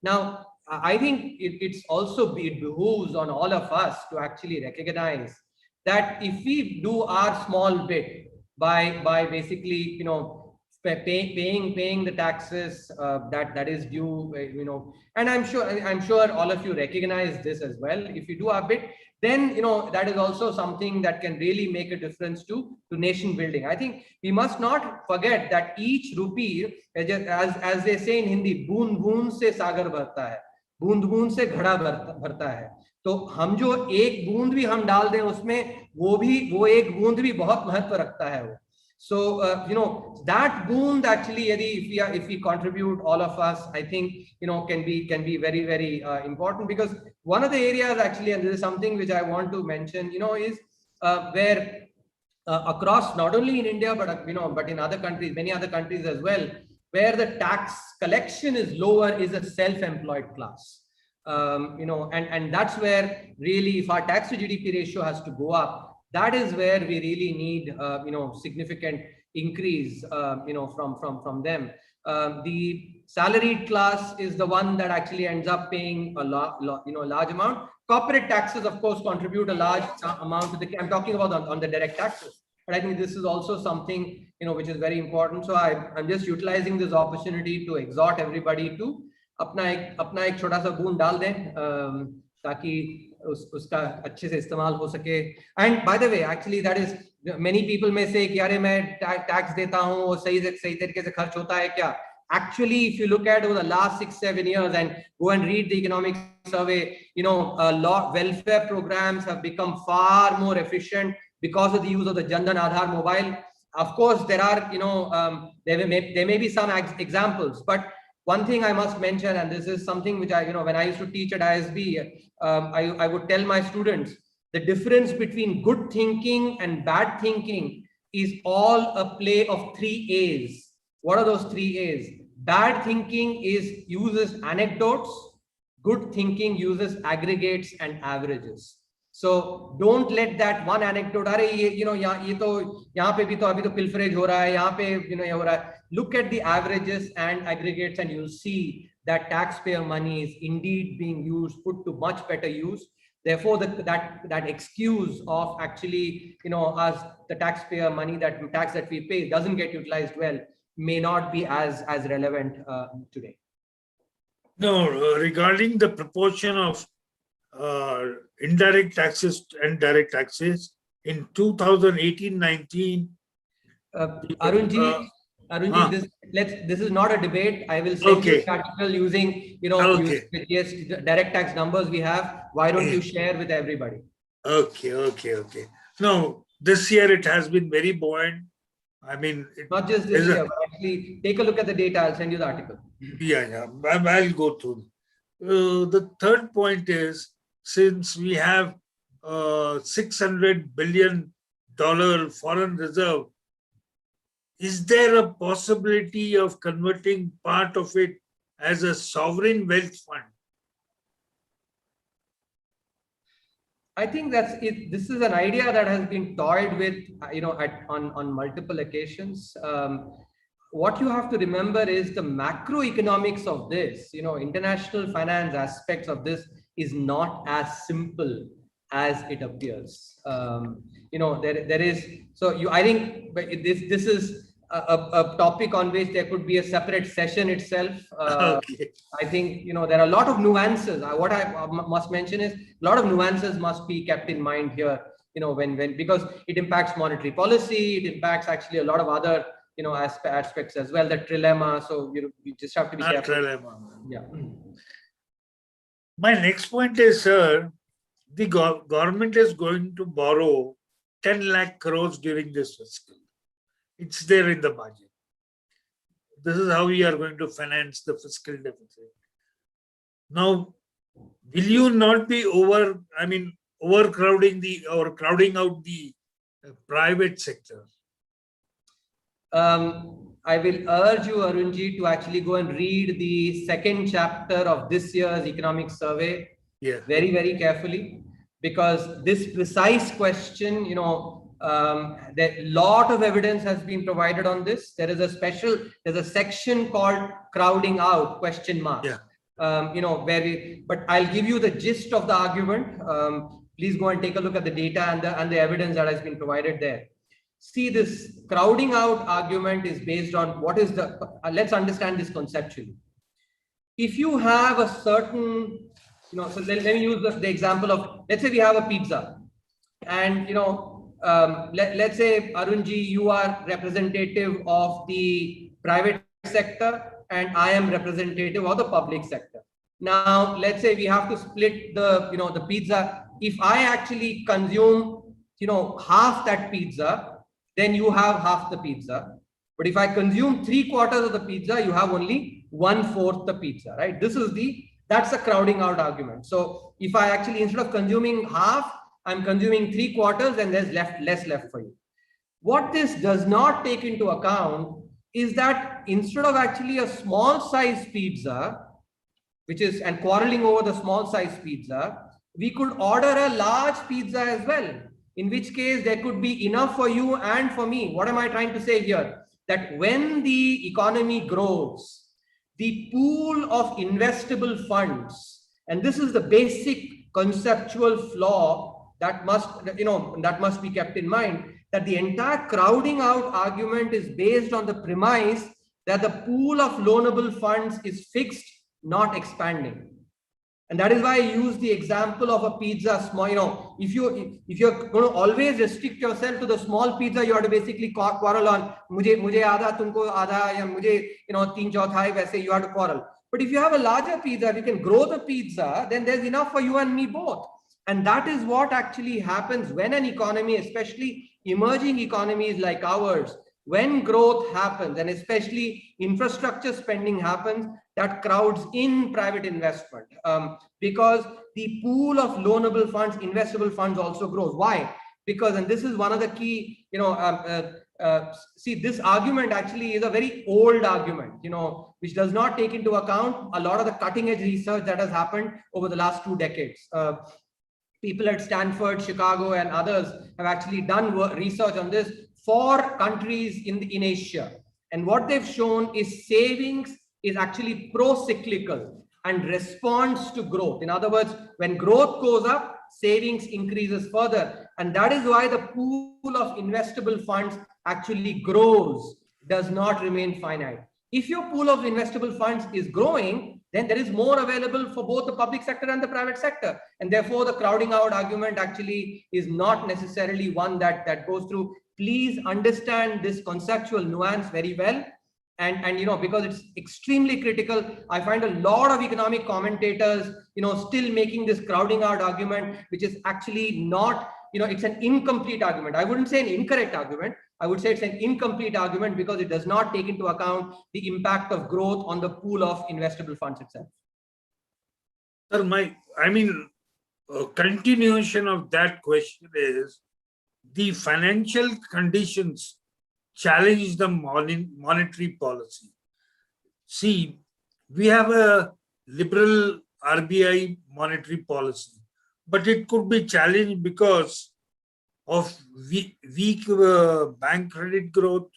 Now I think it behooves on all of us to actually recognize that if we do our small bit by basically paying the taxes that is due, and I'm sure all of you recognize this as well. If we do our bit, then that is also something that can really make a difference to nation building. I think we must not forget that each rupee, as they say in Hindi, boond boond se sagar bharta hai, boond boond se ghada bharta hai. तो हम जो एक बूंद भी हम डाल दें उसमें, वो एक बूंद भी बहुत महत्व रखता है वो. So that boond actually, if we contribute, all of us, I think can be very, very important, because one of the areas actually, and this is something which I want to mention, is where across, not only in India but in other countries, many other countries as well, where the tax collection is lower, is a self-employed class. And that's where really, if our tax to GDP ratio has to go up, that is where we really need significant increase from them. The salaried class is the one that actually ends up paying a large amount. Corporate taxes, of course, contribute a large amount to the, I'm talking about on the direct taxes, but I think this is also something which is very important. So I'm just utilizing this opportunity to exhort everybody to अपना एक छोटा सा बूंद डाल दें ताकि उसका अच्छे से इस्तेमाल हो सके. And by the way, actually that is, many people may say कि यारे मैं tax देता हूँ, वो सही तरीके से खर्च होता है क्या? Actually, if you look at over the last 6-7 years and go and read the economic survey, a lot welfare programs have become far more efficient because of the use of the Jan Dhan Aadhaar mobile. Of course, there are there may be some examples, but one thing I must mention, and this is something which I, when I used to teach at ISB, I would tell my students, the difference between good thinking and bad thinking is all a play of 3 A's. What are those 3 A's? Bad thinking uses anecdotes. Good thinking uses aggregates and averages. So don't let that one anecdote, look at the averages and aggregates, and you'll see that taxpayer money is indeed being put to much better use. Therefore, that excuse of actually, us, the taxpayer money, that tax that we pay doesn't get utilized well, may not be as relevant today. No, regarding the proportion of indirect taxes and direct taxes in 2018-19. Arunji, this is not a debate. I will send you the article using, using direct tax numbers we have. Why don't you share with everybody? Okay. No, this year it has been very buoyant. I mean, not just this year, but actually take a look at the data. I'll send you the article. Yeah. I'll go through. The third point is, since we have $600 billion foreign reserve, is there a possibility of converting part of it as a sovereign wealth fund? I think that's it. This is an idea that has been toyed with, on multiple occasions. What you have to remember is the macroeconomics of this, international finance aspects of this is not as simple as it appears. There is, I think this is a topic on which there could be a separate session itself. Okay. I think, there are a lot of nuances. What I must mention is a lot of nuances must be kept in mind here, because it impacts monetary policy, it impacts actually a lot of other, aspects as well, the trilemma. So, you just have to be careful. Trilemma. Yeah. My next point is, sir, the government is going to borrow 10 lakh crores during this fiscal. It's there in the budget. This is how we are going to finance the fiscal deficit. Now, will you not be overcrowding crowding out the private sector? I will urge you, Arunji, to actually go and read the second chapter of this year's economic survey very, very carefully, because this precise question, a lot of evidence has been provided on this. There's a section called crowding out ? But I'll give you the gist of the argument. Please go and take a look at the data and the evidence that has been provided there. See, this crowding out argument is based on let's understand this conceptually. If you have a certain, so let me use the example of, let's say we have a pizza, and, let's say, Arunji, you are representative of the private sector and I am representative of the public sector. Now, let's say we have to split the pizza. If I actually consume, half that pizza, then you have half the pizza. But if I consume 3/4 of the pizza, you have only 1/4 the pizza, right? That's a crowding out argument. So if I actually, instead of consuming half, I'm consuming 3/4, and there's less left for you. What this does not take into account is that instead of actually a small size pizza, and quarreling over the small size pizza, we could order a large pizza as well, in which case there could be enough for you and for me. What am I trying to say here? That when the economy grows, the pool of investable funds, and this is the basic conceptual flaw that must be kept in mind, that the entire crowding out argument is based on the premise that the pool of loanable funds is fixed, not expanding. And that is why I use the example of a pizza. Small, if you're going to always restrict yourself to the small pizza, you have to basically quarrel on mujhe aadha, tumko aadha, ya mujhe, 3/4 वैसे you have to quarrel. But if you have a larger pizza, if you can grow the pizza, then there's enough for you and me both. And that is what actually happens when an economy, especially emerging economies like ours, when growth happens, and especially infrastructure spending happens, that crowds in private investment, because the pool of loanable funds, investable funds also grows. Why? Because, and this is one of the key, see, this argument actually is a very old argument, which does not take into account a lot of the cutting edge research that has happened over the last 2 decades. People at Stanford, Chicago, and others have actually done research on this for countries in Asia. And what they've shown is savings is actually pro-cyclical and responds to growth. In other words, when growth goes up, savings increases further. And that is why the pool of investable funds actually grows, does not remain finite. If your pool of investable funds is growing, then there is more available for both the public sector and the private sector. And therefore, the crowding out argument actually is not necessarily one that goes through. Please understand this conceptual nuance very well. And because it's extremely critical, I find a lot of economic commentators, still making this crowding out argument, which is actually not, it's an incomplete argument. I wouldn't say an incorrect argument. I would say it's an incomplete argument because it does not take into account the impact of growth on the pool of investable funds itself. Sir, continuation of that question is, the financial conditions challenge the monetary policy. See, we have a liberal RBI monetary policy, but it could be challenged because of weak bank credit growth,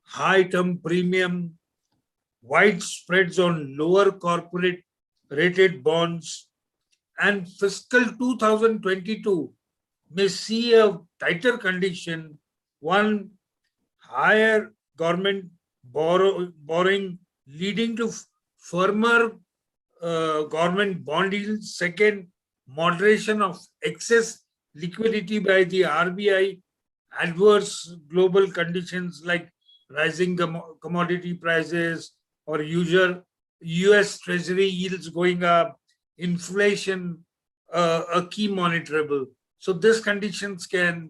high term premium, wide spreads on lower corporate rated bonds, and fiscal 2022 may see a tighter condition. One, higher government borrowing leading to firmer government bond yields. Second, moderation of excess liquidity by the RBI, adverse global conditions like rising commodity prices or US Treasury yields going up, inflation, a key monitorable. So these conditions can.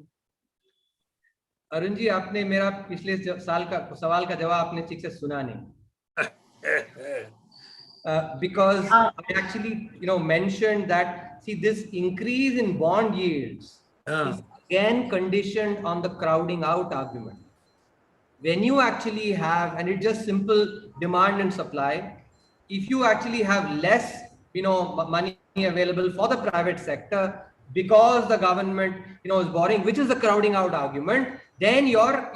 Arun ji, आपने मेरा पिछले साल का सवाल का जवाब आपने ठीक से सुना नहीं. Because I actually, mentioned that, see, this increase in bond yields is again conditioned on the crowding out argument. When you actually have, and it's just simple demand and supply, if you actually have less, money available for the private sector because the government, is borrowing, which is the crowding out argument, then your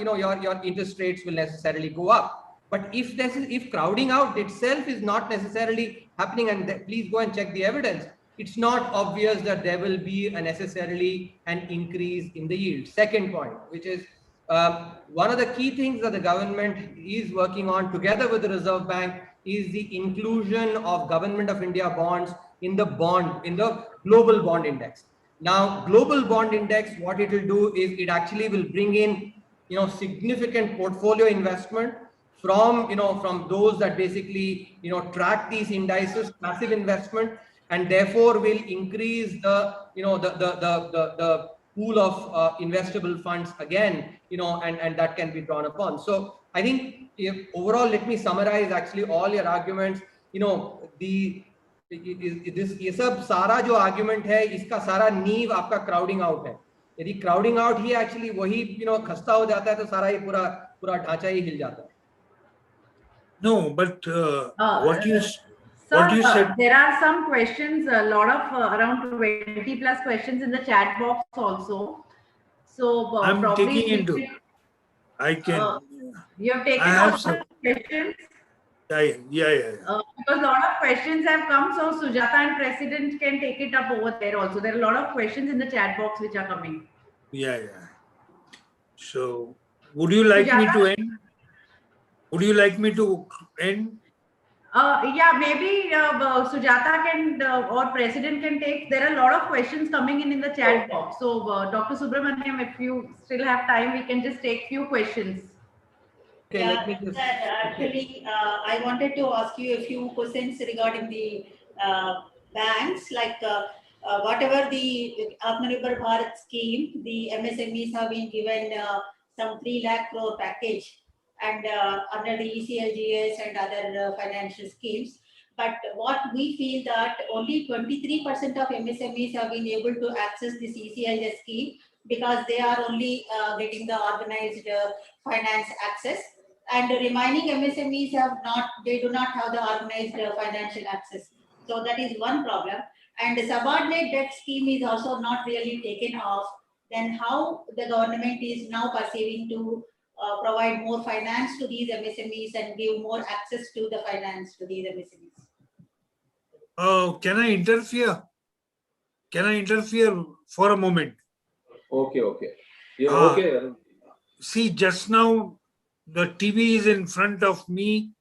interest rates will necessarily go up. But if crowding out itself is not necessarily happening, and please go and check the evidence, it's not obvious that there will be necessarily an increase in the yield. Second point, which is one of the key things that the government is working on together with the Reserve Bank is the inclusion of Government of India bonds in the global bond index. Now, global bond index, what it will do is it actually will bring in, significant portfolio investment from those that basically, track these indices, passive investment, and therefore will increase the, the pool of investable funds again, and that can be drawn upon. So I think overall, let me summarize actually all your arguments. ये सब सारा जो argument है, इसका सारा नींव आपका crowding out है. यदि क्राउडिंग आउट ही एक्चुअली वही खस्ता हो जाता है तो सारा ये पूरा ढांचा ही हिल जाता है. No, but what you said. There are some questions, a lot of around 20 plus questions in the chat box also. So I'm taking into. I can. You have taken all the questions. Yeah. Because a lot of questions have come, so Sujata and President can take it up over there also. There are a lot of questions in the chat box which are coming. Yeah. So, would you like me to end? Would you like me to end? Yeah, maybe Sujata can or President can take. There are a lot of questions coming in the chat box. So, Dr. Subramanian, if you still have time, we can just take few questions. Okay, actually, I wanted to ask you a few questions regarding the banks, like whatever the Atmanirbhar Bharat scheme, the MSMEs have been given some 3 lakh crore package, and under the ECLGS and other financial schemes. But what we feel that only 23% of MSMEs have been able to access this ECLGS scheme, because they are only getting the organized finance access, and the remaining MSMEs they do not have the organized financial access. So that is one problem. And the subordinate debt scheme is also not really taken off. Then how the government is now perceiving to provide more finance to these MSMEs and give more access to the finance to these MSMEs? Oh, can I interfere? Can I interfere for a moment? Okay, okay. Yeah, Ah. okay. See, just now the TV is in front of me.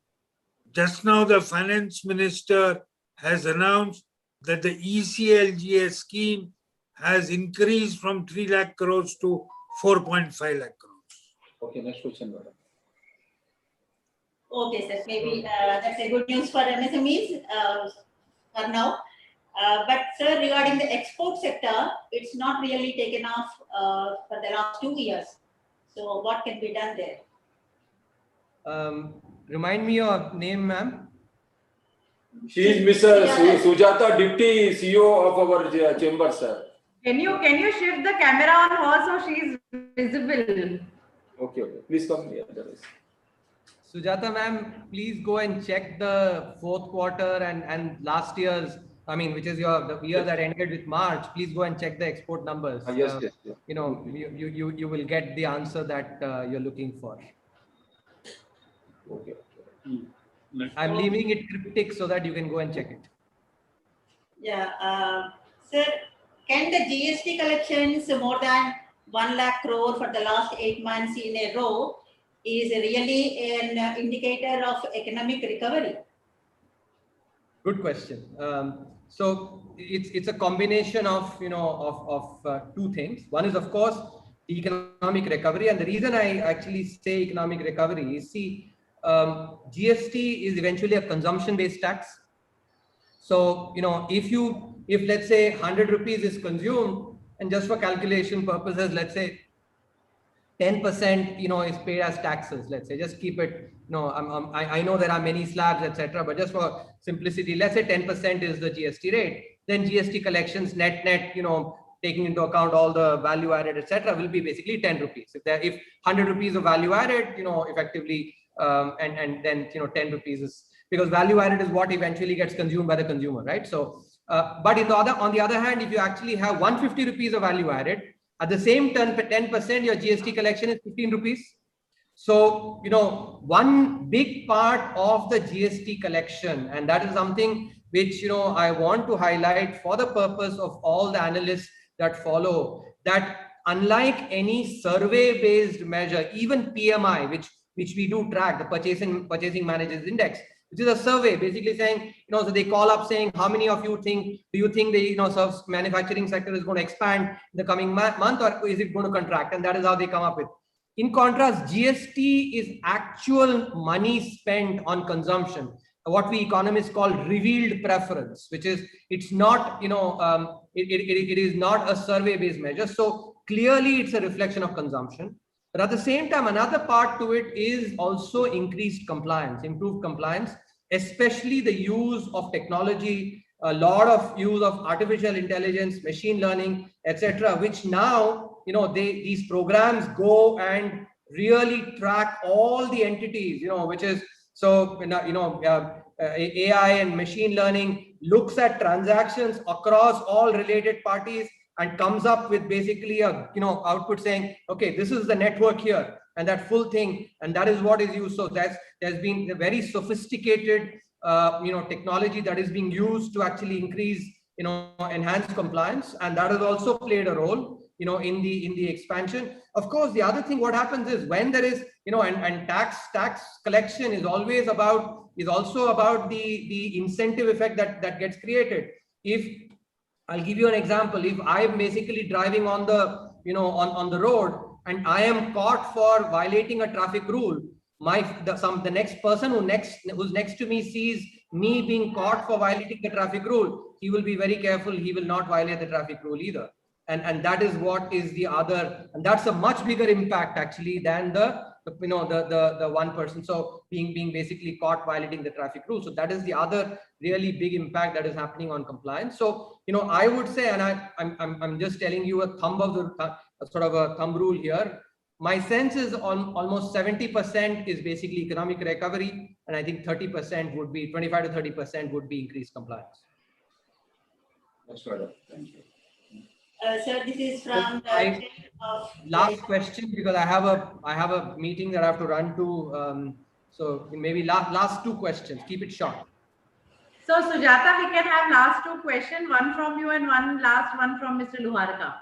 Just now the finance minister has announced that the ECLGS scheme has increased from 3 lakh crores to 4.5 lakh crores. Okay, next question, madam. Okay, sir. Maybe that's a good news for MSMEs for now. But sir, regarding the export sector, it's not really taken off for the last 2 years. So what can be done there? Remind me your name, ma'am. She is Miss Sujata, Deputy CEO of our chamber, sir. Can you shift the camera on her so she is visible? Okay, okay. Please come here. Sujata ma'am, please go and check the fourth quarter and last year's, which is the year that ended with March. Please go and check the export numbers. Yes, yes. You know, you will get the answer that you're looking for. Okay. I'm leaving it cryptic so that you can go and check it. Yeah, sir, can the GST collections more than 1 lakh crore for the last 8 months in a row is really an indicator of economic recovery? Good question. So it's a combination of two things. One is, of course, the economic recovery, and the reason I actually say economic recovery is, see, GST is eventually a consumption-based tax. So if let's say 100 rupees is consumed, and just for calculation purposes, let's say 10% is paid as taxes. Let's say, just keep it. I know there are many slabs, etc. But just for simplicity, let's say 10% is the GST rate. Then GST collections net, taking into account all the value added, etc., will be basically 10 rupees. If 100 rupees of value added, effectively, and then 10 rupees is, because value added is what eventually gets consumed by the consumer, right? So, but on the other hand, if you actually have 150 rupees of value added, at the same 10%, your GST collection is 15 rupees. So, one big part of the GST collection, and that is something which, I want to highlight for the purpose of all the analysts that follow, that unlike any survey-based measure, even PMI, which we do track, the Purchasing Managers Index, which is a survey basically saying, so they call up saying, how many of you do you think the manufacturing sector is going to expand in the coming month, or is it going to contract? And that is how they come up with. In contrast, GST is actual money spent on consumption, what we economists call revealed preference, which is, it's not, it is not a survey-based measure. So clearly it's a reflection of consumption. But at the same time, another part to it is also increased compliance, improved compliance, especially the use of technology, a lot of use of artificial intelligence, machine learning, etc., which now, these programs go and really track all the entities, which is, so, AI and machine learning looks at transactions across all related parties and comes up with basically a output saying, okay, this is the network here, and that full thing, and that is what is used. So there's been a very sophisticated technology that is being used to actually increase, enhance compliance, and that has also played a role in the expansion. Of course, the other thing, what happens is, when there is and tax collection is also about the incentive effect that gets created. If I'll give you an example. If I'm basically driving on the, on the road, and I am caught for violating a traffic rule, the next person who's next to me sees me being caught for violating the traffic rule, he will be very careful. He will not violate the traffic rule either. And that is what is the other, and that's a much bigger impact actually than the one person. So being basically caught violating the traffic rule. So that is the other really big impact that is happening on compliance. So, I would say, and I'm just telling you a thumb of the, sort of a thumb rule here. My sense is almost 70% is basically economic recovery, and I think 30% would be 25 to 30% would be increased compliance. That's right. Thank you. Sir, this is from last question, because I have a meeting that I have to run to. So maybe last two questions. Keep it short. So Sujata, we can have last two questions, one from you and one from Mr. Luharka.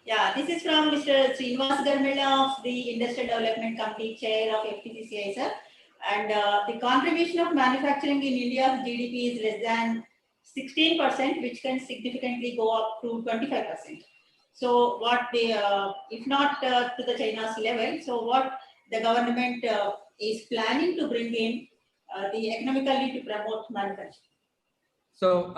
Yeah, this is from Mr. Srinivas Garmela of the Industrial Development Committee, Chair of FTCCI, sir. And the contribution of manufacturing in India's GDP is less than 16%, which can significantly go up to 25%. So what if not to the China's level, so what the government is planning to bring in economically to promote manufacturing? So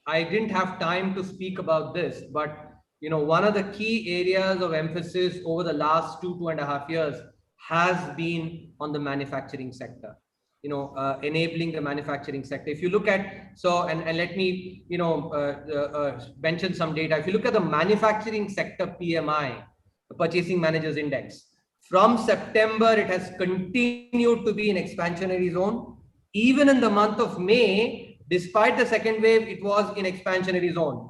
I didn't have time to speak about this, but one of the key areas of emphasis over the last 2.5 years has been on the manufacturing sector. Enabling the manufacturing sector. If you look at, and let me, mention some data. If you look at the manufacturing sector PMI, the Purchasing Managers Index, from September, it has continued to be in expansionary zone. Even in the month of May, despite the second wave, it was in expansionary zone.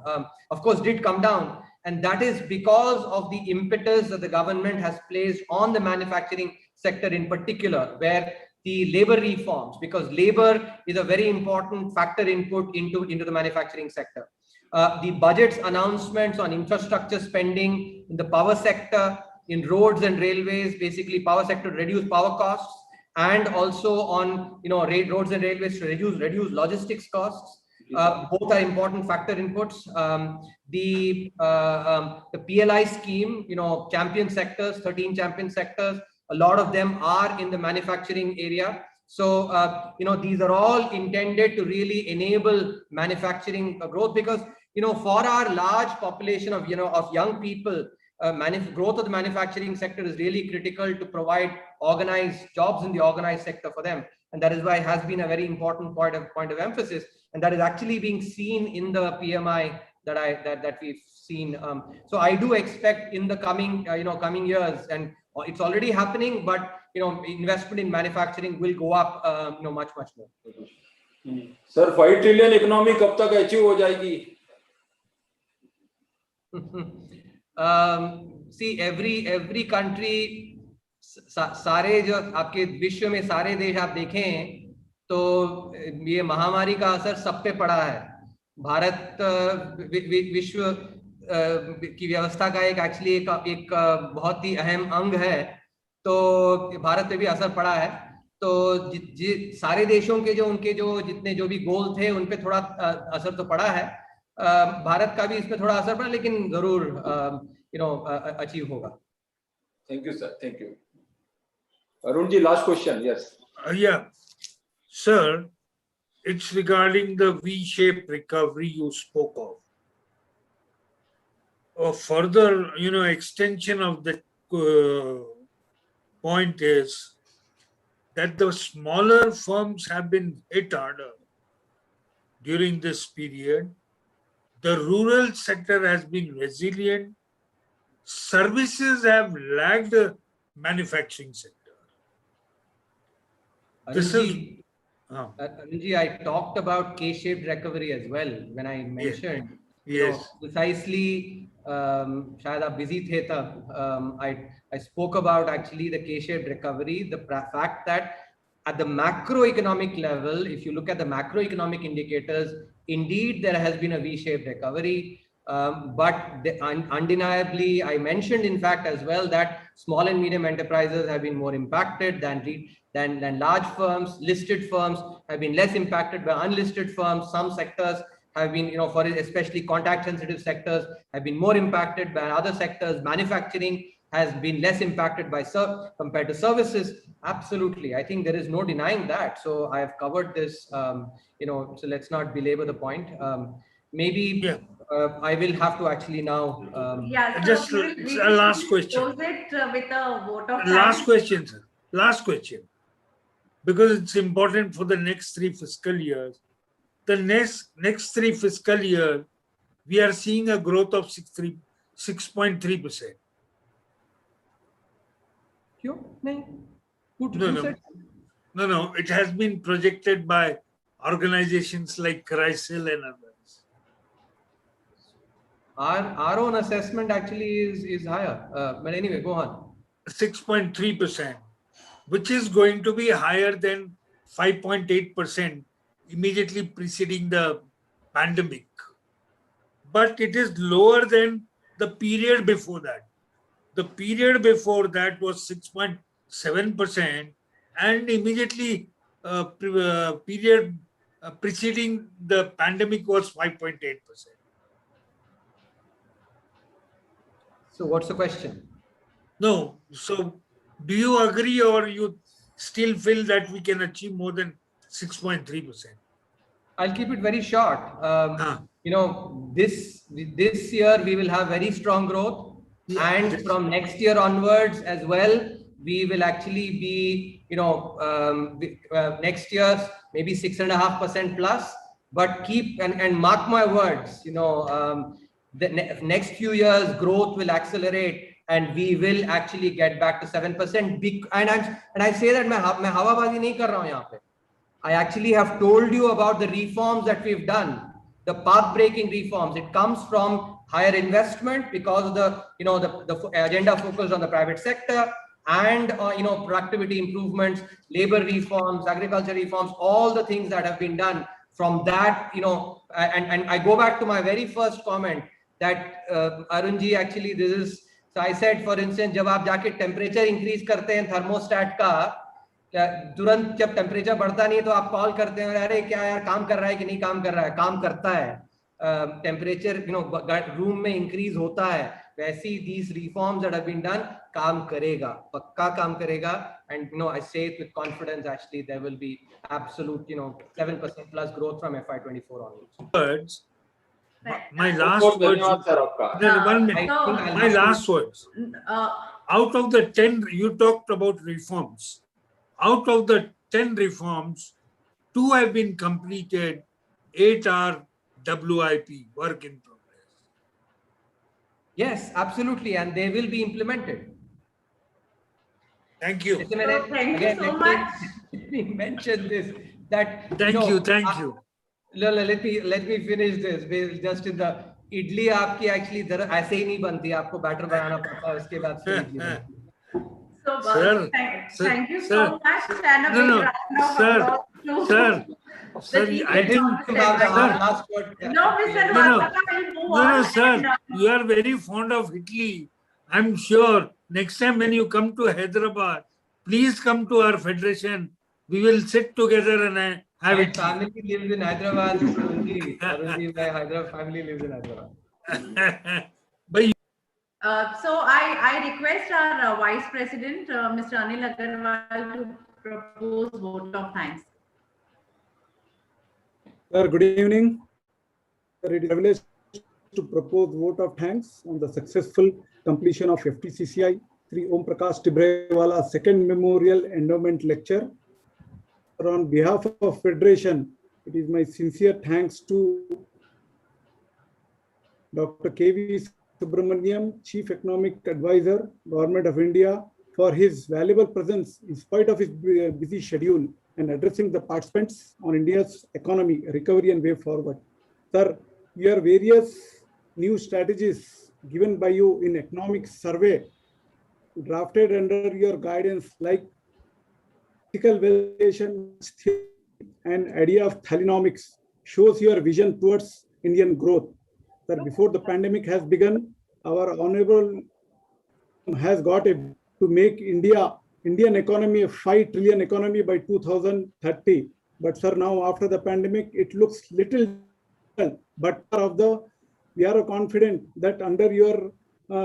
Of course, did come down. And that is because of the impetus that the government has placed on the manufacturing sector in particular, where the labor reforms, because labor is a very important factor input into the manufacturing sector. The budget's announcements on infrastructure spending in the power sector, in roads and railways, basically power sector to reduce power costs, and also on roads and railways to reduce logistics costs. Both are important factor inputs. The PLI scheme, champion sectors, 13 champion sectors, a lot of them are in the manufacturing area. So, these are all intended to really enable manufacturing growth, because, for our large population of young people, growth of the manufacturing sector is really critical to provide organized jobs in the organized sector for them. And that is why it has been a very important point of emphasis. And that is actually being seen in the PMI that we've seen. So I do expect in the coming years, and it's already happening, but investment in manufacturing will go up much more. Sir, 5 trillion economy कब तक achieve हो जाएगी? See, every country, सारे जो आपके विश्व में सारे देश आप देखें तो ये महामारी का असर सब पे पड़ा है. भारत विश्व की व्यवस्था का एक बहुत ही अहम अंग है, तो भारत पे भी असर पड़ा है. तो सारे देशों के जितने भी गोल थे उन पे थोड़ा असर तो पड़ा है. भारत का भी इसमें थोड़ा असर पड़ा, लेकिन जरूर अचीव होगा. Thank you, sir. Thank you. Arun ji, last question. Yes. Yeah, sir, it's regarding the V-shaped recovery you spoke of. A further, extension of the point is that the smaller firms have been hit harder during this period. The rural sector has been resilient. Services have lagged the manufacturing sector. Arunji, I talked about K-shaped recovery as well when I mentioned. Yes. Precisely, शायद आप busy थे तब. I spoke about actually the K-shaped recovery, the fact that at the macroeconomic level, if you look at the macroeconomic indicators, indeed there has been a V-shaped recovery. But undeniably, I mentioned in fact as well that small and medium enterprises have been more impacted than large firms. Listed firms have been less impacted by unlisted firms. Some sectors have been, for especially contact sensitive sectors, have been more impacted by other sectors. Manufacturing has been less impacted by compared to services. Absolutely, I think there is no denying that. So I have covered this. So let's not belabor the point. I will have to actually now. Just a last question. Close it with a vote of last question, sir. Last question. Because it's important for the next 3 fiscal years. The next 3 fiscal years, we are seeing a growth of 6.3%. No, it has been projected by organizations like CRISIL and others. Our own assessment actually is higher. But anyway, go on. 6.3%, which is going to be higher than 5.8% immediately preceding the pandemic. But it is lower than the period before that. The period before that was 6.7%, and immediately period preceding the pandemic was 5.8%. So what's the question? No. So do you agree, or you still feel that we can achieve more than 6.3%? I'll keep it very short. You know, this year we will have very strong growth, and from next year onwards as well, we will actually be, you know, next year maybe 6.5% plus. But keep and mark my words, you know, the next few years growth will accelerate, and we will actually get back to 7%. And I say that मैं हवाबाजी नहीं कर रहा हूँ यहाँ पे. I actually have told you about the reforms that we've done, the path-breaking reforms. It comes from higher investment because of the, you know, the agenda focused on the private sector, and you know, productivity improvements, labor reforms, agriculture reforms, all the things that have been done. From that, you know, and I go back to my very first comment that Arunji, actually this is, so I said, for instance, जब आप जाके temperature increase करते हैं thermostat का, तुरंत जब temperature बढ़ता नहीं तो आप कॉल करते हैं, अरे क्या यार काम कर रहा है कि नहीं काम कर रहा है? काम करता है. टेम्परेचर, यू नो, रूम में इंक्रीज होता है. वैसी these reforms that have been done काम करेगा, पक्का काम करेगा. And you know, I say it with confidence, actually there will be absolute, you know, 7% plus growth from FY24 onwards. My last words. My last words. Out of the 10, you talked about reforms. Out of the 10 reforms, 2 have been completed, 8 are WIP, work in progress. Yes, absolutely, and they will be implemented. Thank you. So, thank you so much. Let me mention this. That thank you. Let me finish this. We're just in the idli आपकी actually ऐसे ही नहीं बनती, आपको batter बनाना पड़ता है, उसके बाद So, thank you so much. And a big round of applause to Sir, I didn't have the last word. No, Mr. No, sir, you are very fond of Italy. I'm sure next time when you come to Hyderabad, please come to our federation. We will sit together and have it. My family lives in Hyderabad. My Hyderabad family lives in Hyderabad. So I request our Vice President, Mr. Anil Agarwal, to propose vote of thanks. Sir, good evening. Sir, it is a privilege to propose vote of thanks on the successful completion of FTCCI Shri Omprakash Tibrewala second memorial endowment lecture. Sir, on behalf of Federation, it is my sincere thanks to Dr. V Subramanian, Chief Economic Advisor, Government of India, for his valuable presence in spite of his busy schedule and addressing the participants on India's economy, recovery and way forward. Sir, your various new strategies given by you in economic survey drafted under your guidance, like ethical valuation and idea of thalinomics, shows your vision towards Indian growth. Sir, before the pandemic has begun, our honorable has got to make Indian economy a 5 trillion economy by 2030. But sir, now after the pandemic, it looks little, but we are confident that under your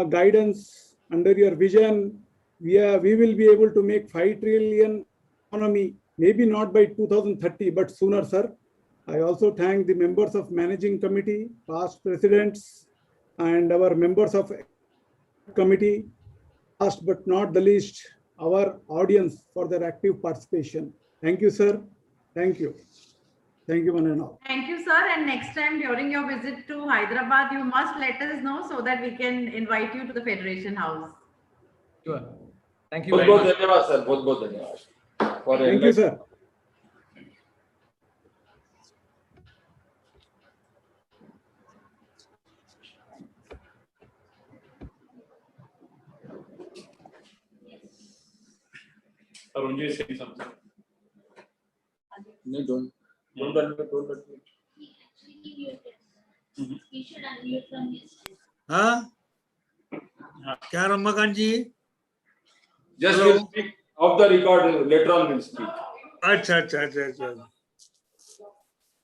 guidance, under your vision, we will be able to make 5 trillion economy, maybe not by 2030, but sooner, sir. I also thank the members of managing committee, past presidents, and our members of committee, last but not the least, our audience for their active participation. Thank you, sir. Thank you. Thank you, one and all. Thank you, sir. And next time during your visit to Hyderabad, you must let us know so that we can invite you to the Federation House. Sure. Thank you बहुत very बहुत much. धन्यवाद sir, बहुत बहुत धन्यवाद for Thank you, sir. Arunji is saying something. No, don't unmute. He should unmute from his end. Huh? क्या रमाकांत जी? Just Hello. will speak off the record, later on we'll speak. अच्छा अच्छा अच्छा अच्छा